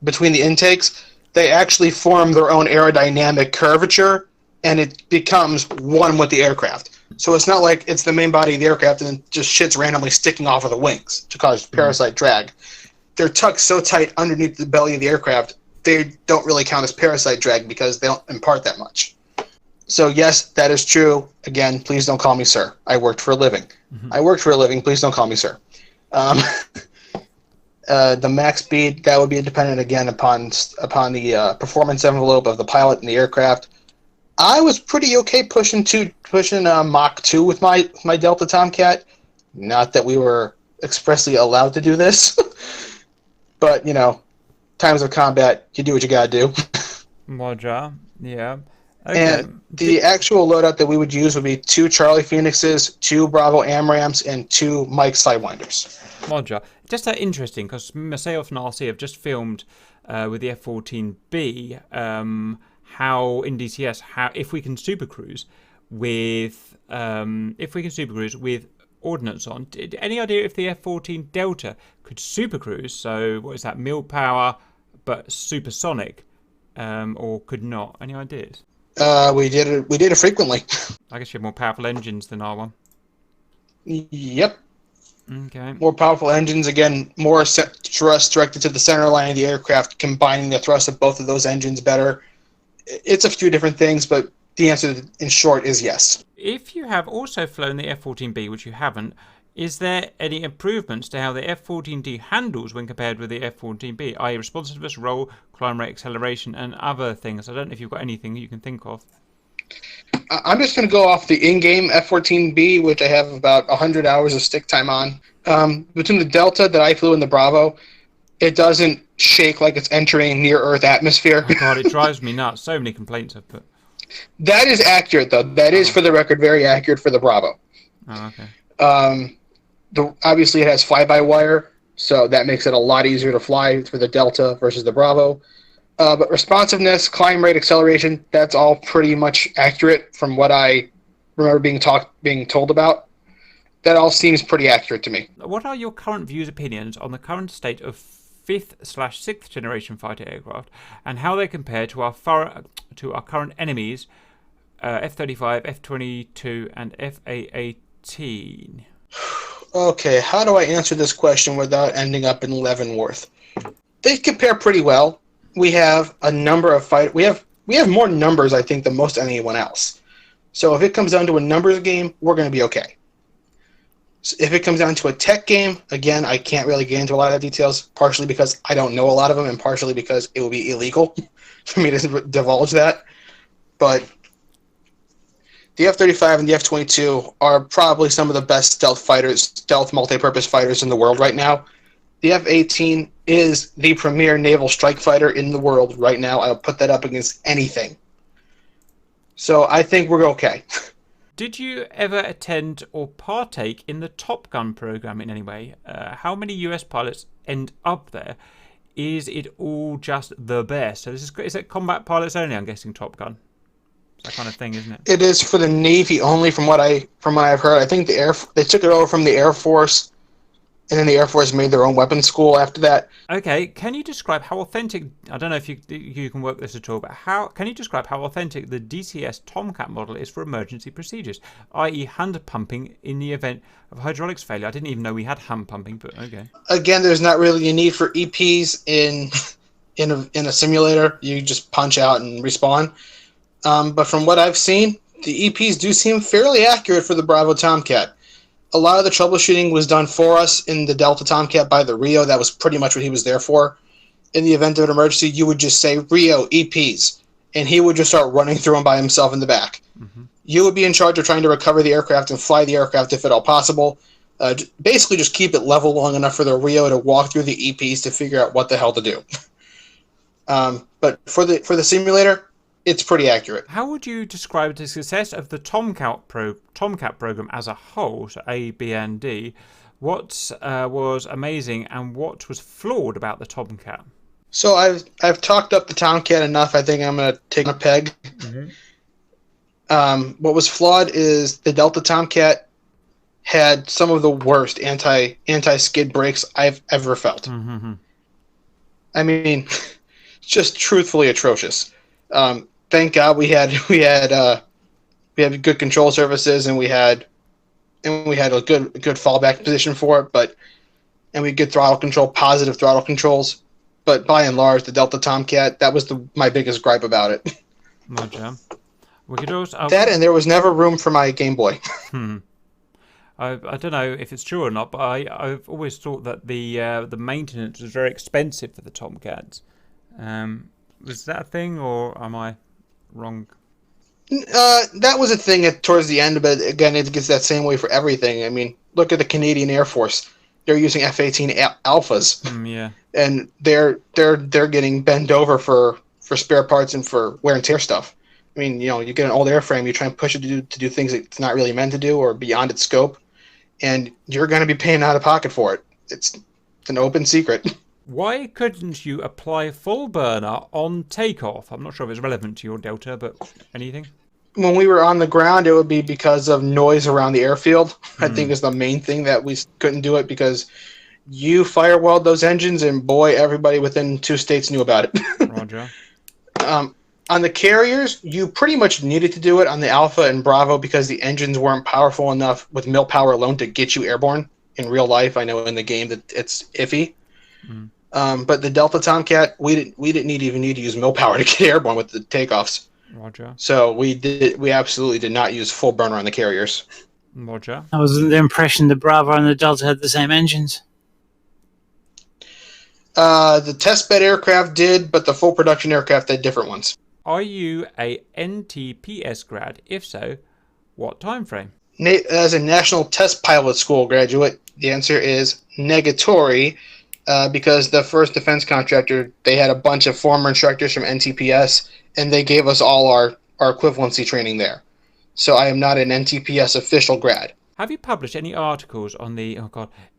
between the intakes, they actually form their own aerodynamic curvature, and it becomes one with the aircraft. So it's not like it's the main body of the aircraft and just shit's randomly sticking off of the wings to cause parasite drag. They're tucked so tight underneath the belly of the aircraft, they don't really count as parasite drag because they don't impart that much. So yes, that is true. Again, please don't call me sir. I worked for a living. I worked for a living. Please don't call me sir. The max speed, that would be dependent again upon the performance envelope of the pilot and the aircraft. I was pretty okay pushing Mach 2 with my Delta Tomcat. Not that we were expressly allowed to do this, but times of combat, you do what you gotta do. Roger. Yeah. Okay. And the actual loadout that we would use would be 2 Charlie Phoenixes, 2 Bravo AMRAAMs, and 2 Mike Sidewinders. Roger. Just that interesting, because myself and RC have just filmed with the F-14B how in DCS if we can supercruise with ordnance on. Any idea if the F-14 Delta could supercruise? So what is that? Mil power, but supersonic, or could not? Any ideas? We did it frequently. I guess you have more powerful engines than R1. Yep. Okay. More powerful engines, again, more thrust directed to the center line of the aircraft, combining the thrust of both of those engines better. It's a few different things, but the answer in short is yes. If you have also flown the F-14B, which you haven't, is there any improvements to how the F-14D handles when compared with the F-14B, i.e. responsiveness, roll, climb rate, acceleration, and other things? I don't know if you've got anything you can think of. I'm just going to go off the in-game F-14B, which I have about 100 hours of stick time on. Between the Delta that I flew and the Bravo, it doesn't shake like it's entering near-Earth atmosphere. Oh God, it drives me nuts. So many complaints I've put. That is accurate, though. That is, for the record, very accurate for the Bravo. Oh, okay. Obviously, it has fly-by-wire, so that makes it a lot easier to fly for the Delta versus the Bravo. But responsiveness, climb rate, acceleration, that's all pretty much accurate from what I remember being told about. That all seems pretty accurate to me. What are your current views, opinions on the current state of 5th/6th generation fighter aircraft and how they compare to our current enemies, F-35, F-22, and F-A-18? Okay, how do I answer this question without ending up in Leavenworth? They compare pretty well. We have a number of we have more numbers, I think, than most anyone else. So if it comes down to a numbers game, we're going to be okay. So if it comes down to a tech game, again, I can't really get into a lot of the details, partially because I don't know a lot of them, and partially because it will be illegal for me to divulge that. But the F-35 and the F-22 are probably some of the best stealth multi-purpose fighters in the world right now. The F-18 is the premier naval strike fighter in the world right now. I'll put that up against anything. So I think we're okay. Did you ever attend or partake in the Top Gun program in any way? How many US pilots end up there? Is it all just the best? So is it combat pilots only, I'm guessing, Top Gun? That kind of thing, isn't it? It is for the Navy only, from what I've heard. I think they took it over from the Air Force and then the Air Force made their own weapons school after that. Okay, can you describe how authentic? I don't know if you can work this at all, but can you describe how authentic the DCS Tomcat model is for emergency procedures, i.e., hand pumping in the event of hydraulics failure? I didn't even know we had hand pumping, but okay. Again, there's not really a need for EPs in a simulator. You just punch out and respawn. But from what I've seen, the EPs do seem fairly accurate for the Bravo Tomcat. A lot of the troubleshooting was done for us in the Delta Tomcat by the Rio. That was pretty much what he was there for. In the event of an emergency, you would just say, Rio, EPs, and he would just start running through them by himself in the back. Mm-hmm. You would be in charge of trying to recover the aircraft and fly the aircraft if at all possible. Basically just keep it level long enough for the Rio to walk through the EPs to figure out what the hell to do. But for the simulator, it's pretty accurate. How would you describe the success of the Tomcat program as a whole, so A, B, and D? What was amazing and what was flawed about the Tomcat? So I've talked up the Tomcat enough. I think I'm going to take a peg. Mm-hmm. What was flawed is the Delta Tomcat had some of the worst anti-skid brakes I've ever felt. Mm-hmm. I mean, just truthfully atrocious. Thank God we had good control surfaces and we had a good fallback position for it, and we had good throttle control, positive throttle controls. But by and large, the Delta Tomcat, that was my biggest gripe about it. That and there was never room for my Game Boy. I don't know if it's true or not, but I've always thought that the maintenance was very expensive for the Tomcats. Was that a thing, or am I wrong? That was a thing towards the end, but again, it gets that same way for everything. I mean, look at the Canadian Air Force; they're using F-18 Alphas, yeah, and they're getting bent over for spare parts and for wear and tear stuff. I mean, you get an old airframe, you try and push it to do things it's not really meant to do or beyond its scope, and you're going to be paying out of pocket for it. It's an open secret. Why couldn't you apply full burner on takeoff? I'm not sure if it's relevant to your Delta, but anything? When we were on the ground, it would be because of noise around the airfield. I think is the main thing that we couldn't do it, because you firewalled those engines, and boy, everybody within 2 states knew about it. Roger. On the carriers, you pretty much needed to do it on the Alpha and Bravo because the engines weren't powerful enough with mil power alone to get you airborne. In real life, I know in the game that it's iffy. But the Delta Tomcat, we didn't even need to use mil power to get airborne with the takeoffs. Roger. So we absolutely did not use full burner on the carriers. Roger. I was under the impression the Bravo and the Delta had the same engines. The testbed aircraft did, but the full production aircraft had different ones. Are you a NTPS grad? If so, what time frame? As a National Test Pilot School graduate, the answer is negatory. Because the first defense contractor, they had a bunch of former instructors from NTPS, and they gave us all our equivalency training there. So I am not an NTPS official grad. Have you published any articles on the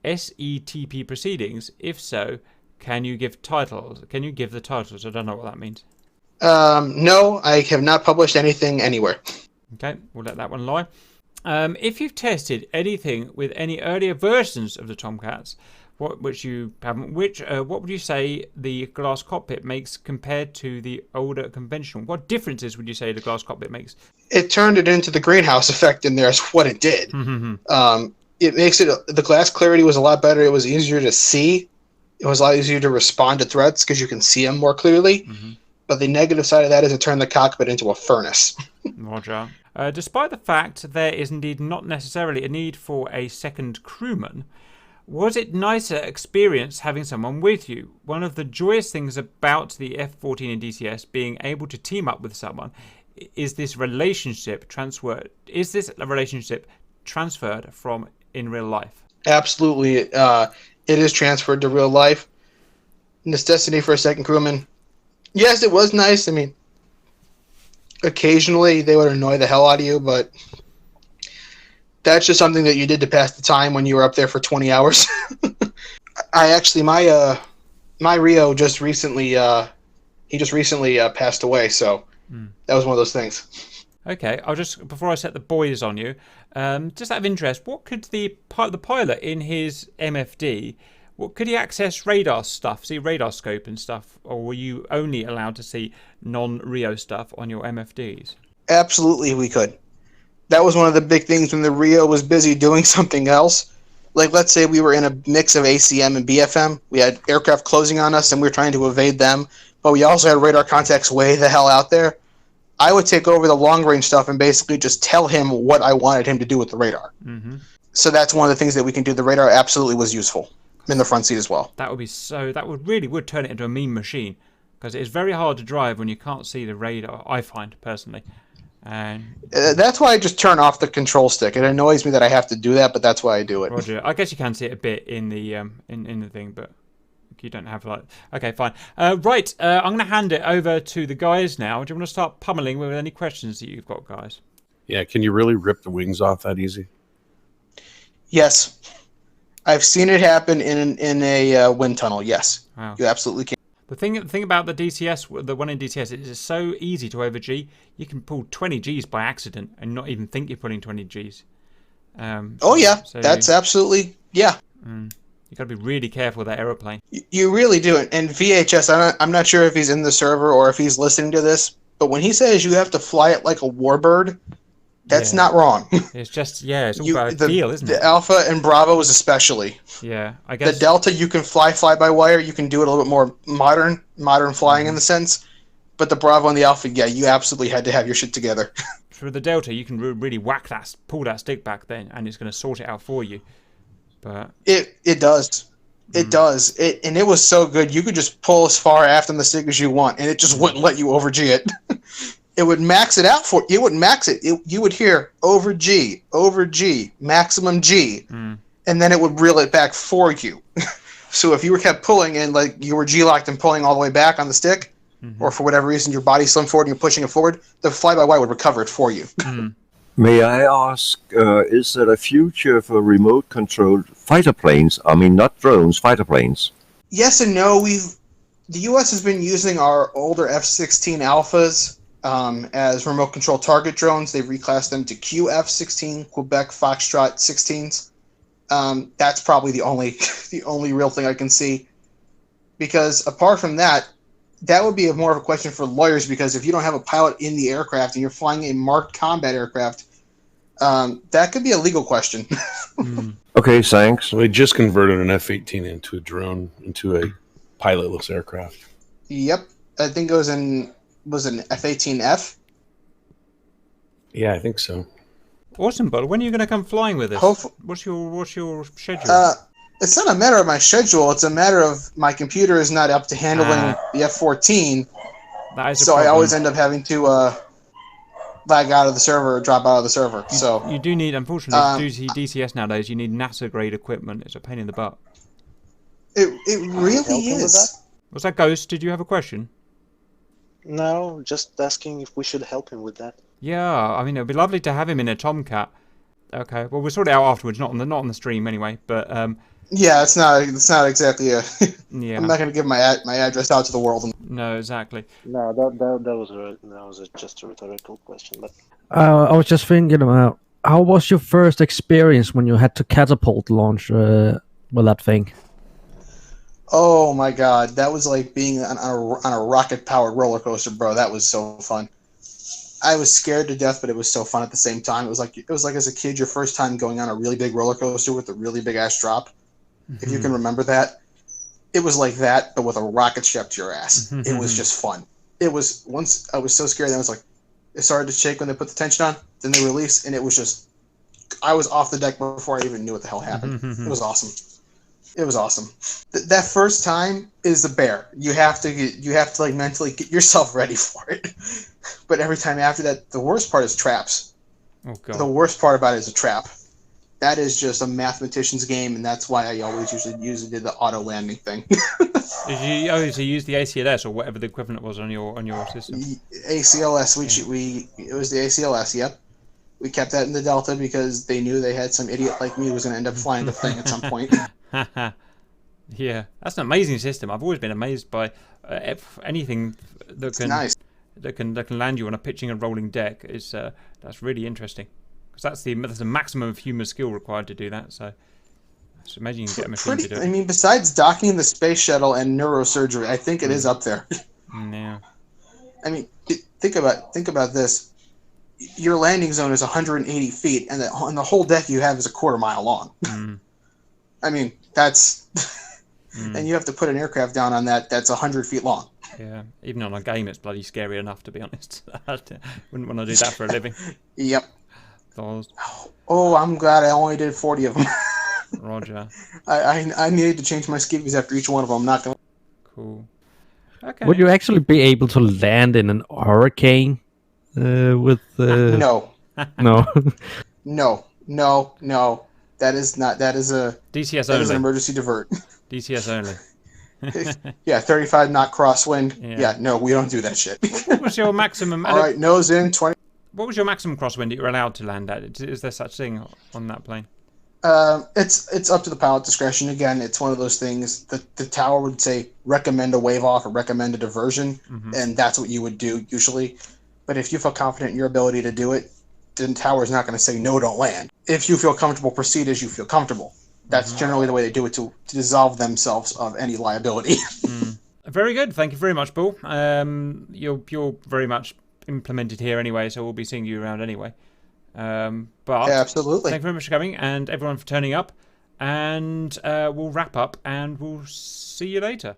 SETP proceedings? If so, can you give titles? Can you give the titles? I don't know what that means. No, I have not published anything anywhere. Okay, we'll let that one lie. If you've tested anything with any earlier versions of the Tomcats, which you haven't, what would you say the glass cockpit makes compared to the older conventional? What differences would you say the glass cockpit makes? It turned it into the greenhouse effect in there is what it did. It makes the glass clarity was a lot better. It was easier to see. It was a lot easier to respond to threats because you can see them more clearly. But the negative side of that is it turned the cockpit into a furnace. Roger. Despite the fact there is indeed not necessarily a need for a second crewman, was it nicer experience having someone with you? One of the joyous things about the F-14 and DCS being able to team up with someone is this relationship transferred. Is this a relationship transferred from in real life? Absolutely. It is transferred to real life. Necessity for a second crewman. Yes, it was nice. I mean, occasionally they would annoy the hell out of you, but that's just something that you did to pass the time when you were up there for 20 hours. My Rio just recently passed away, so that was one of those things. Okay, I'll just, before I set the boys on you, just out of interest, what could the pilot in his MFD, what could he access radar stuff, see radar scope and stuff, or were you only allowed to see non-Rio stuff on your MFDs? Absolutely, we could. That was one of the big things when the Rio was busy doing something else. Like, let's say we were in a mix of ACM and BFM. We had aircraft closing on us, and we were trying to evade them, but we also had radar contacts way the hell out there. I would take over the long-range stuff and basically just tell him what I wanted him to do with the radar. Mm-hmm. So that's one of the things that we can do. The radar absolutely was useful in the front seat as well. That would be so. That would turn it into a mean machine, because it is very hard to drive when you can't see the radar. I find personally, and that's why I just turn off the control stick. It annoys me that I have to do that, but that's why I do it. Roger. I guess you can see it a bit in the in the thing, but you don't have like. Okay, fine. Right. I'm going to hand it over to the guys now. Do you want to start pummeling with any questions that you've got, guys? Yeah. Can you really rip the wings off that easy? Yes. I've seen it happen in a wind tunnel. Yes, wow. You absolutely can. The thing about the DCS, the one in DCS, it is so easy to over G. You can pull 20 Gs by accident and not even think you're pulling 20 Gs. Oh yeah, so that's absolutely yeah. You got to be really careful with that aeroplane. You really do. And VHS, I'm not sure if he's in the server or if he's listening to this, but when he says you have to fly it like a warbird, that's not wrong. It's just, it's all about feel, isn't it? The Alpha and Bravo's especially. Yeah, I guess. The Delta, you can fly by-wire. You can do it a little bit more modern flying in the sense. But the Bravo and the Alpha, you absolutely had to have your shit together. For the Delta, you can really pull that stick back then, and it's going to sort it out for you. But it does. It does. And it was so good. You could just pull as far aft on the stick as you want, and it just wouldn't let you over G it. It would max it out for you. It wouldn't max it. You would hear over G, maximum G, and then it would reel it back for you. So if you were kept pulling and like you were G-locked and pulling all the way back on the stick, or for whatever reason your body slimmed forward and you're pushing it forward, the fly-by-wire would recover it for you. May I ask, is there a future for remote-controlled fighter planes? I mean, not drones, fighter planes. Yes and no. The U.S. has been using our older F-16 Alphas as remote control target drones. They've reclassed them to QF-16, Quebec Foxtrot 16s. That's probably the only real thing I can see. Because apart from that, that would be more of a question for lawyers, because if you don't have a pilot in the aircraft and you're flying a marked combat aircraft, that could be a legal question. Okay, thanks. So they just converted an F-18 into a drone, into a pilotless aircraft. Yep. I think it was an F-18F? Yeah, I think so. Awesome, Bud. When are you going to come flying with us? What's your schedule? It's not a matter of my schedule. It's a matter of my computer is not up to handling the F-14. So I always end up having to lag out of the server or drop out of the server. So you do need, unfortunately, DCS nowadays, you need NASA-grade equipment. It's a pain in the butt. It really is. Was that Ghost? Did you have a question? No, just asking if we should help him with that. Yeah, I mean, it would be lovely to have him in a Tomcat. Okay, well, we'll sort it out afterwards, not on the stream anyway, but... yeah, it's not exactly a... yeah. I'm not going to give my address out to the world. No, exactly. No, that was just a rhetorical question. But I was just thinking about, how was your first experience when you had to catapult launch with that thing? Oh my god, that was like being on a rocket-powered roller coaster, bro. That was so fun. I was scared to death, but it was so fun at the same time. It was like as a kid, your first time going on a really big roller coaster with a really big ass drop. If you can remember that, it was like that, but with a rocket strapped to your ass. It was just fun. It was once I was so scared that I was like, it started to shake when they put the tension on. Then they released, and it was just, I was off the deck before I even knew what the hell happened. It was awesome. It was awesome. That first time is the bear. You have to like mentally get yourself ready for it. But every time after that, the worst part is traps. Oh god. The worst part about it is a trap. That is just a mathematician's game, and that's why I always usually did the auto landing thing. Did you use the ACLS or whatever the equivalent was on your system? ACLS. It was the ACLS. Yep. We kept that in the Delta because they knew they had some idiot like me who was going to end up flying the thing at some point. Yeah, that's an amazing system. I've always been amazed by anything that can. Nice. that can land you on a pitching and rolling deck is that's really interesting, because that's the maximum of human skill required to do that. So imagine you can get a machine to do it. I mean, besides docking the space shuttle and neurosurgery, I think it is up there. Yeah. I mean, think about this. Your landing zone is 180 feet, and the whole deck you have is a quarter mile long. I mean, that's... And you have to put an aircraft down on that's 100 feet long. Yeah, even on a game, it's bloody scary enough, to be honest. Wouldn't want to do that for a living. Yep. Those. Oh, I'm glad I only did 40 of them. Roger. I needed to change my skivvies after each one of them. I'm not gonna. Cool. Okay. Would you actually be able to land in an hurricane with? No. No. No. That is not. That is a DCS that only. is an emergency divert. DCS only. Yeah, 35 knot crosswind. Yeah. Yeah, no, we don't do that shit. What was your maximum? All right, nose in 20. What was your maximum crosswind that you were allowed to land at? Is there such thing on that plane? It's up to the pilot discretion. Again, it's one of those things that the tower would say recommend a wave off or recommend a diversion, and that's what you would do usually. But if you feel confident in your ability to do it, the tower is not going to say no, don't land. If you feel comfortable, proceed as you feel comfortable. That's generally the way they do it to dissolve themselves of any liability. Very good. Thank you very much, Paul. You're very much implemented here anyway, so we'll be seeing you around anyway. But yeah, absolutely. Thank you very much for coming, and everyone for turning up. And we'll wrap up, and we'll see you later.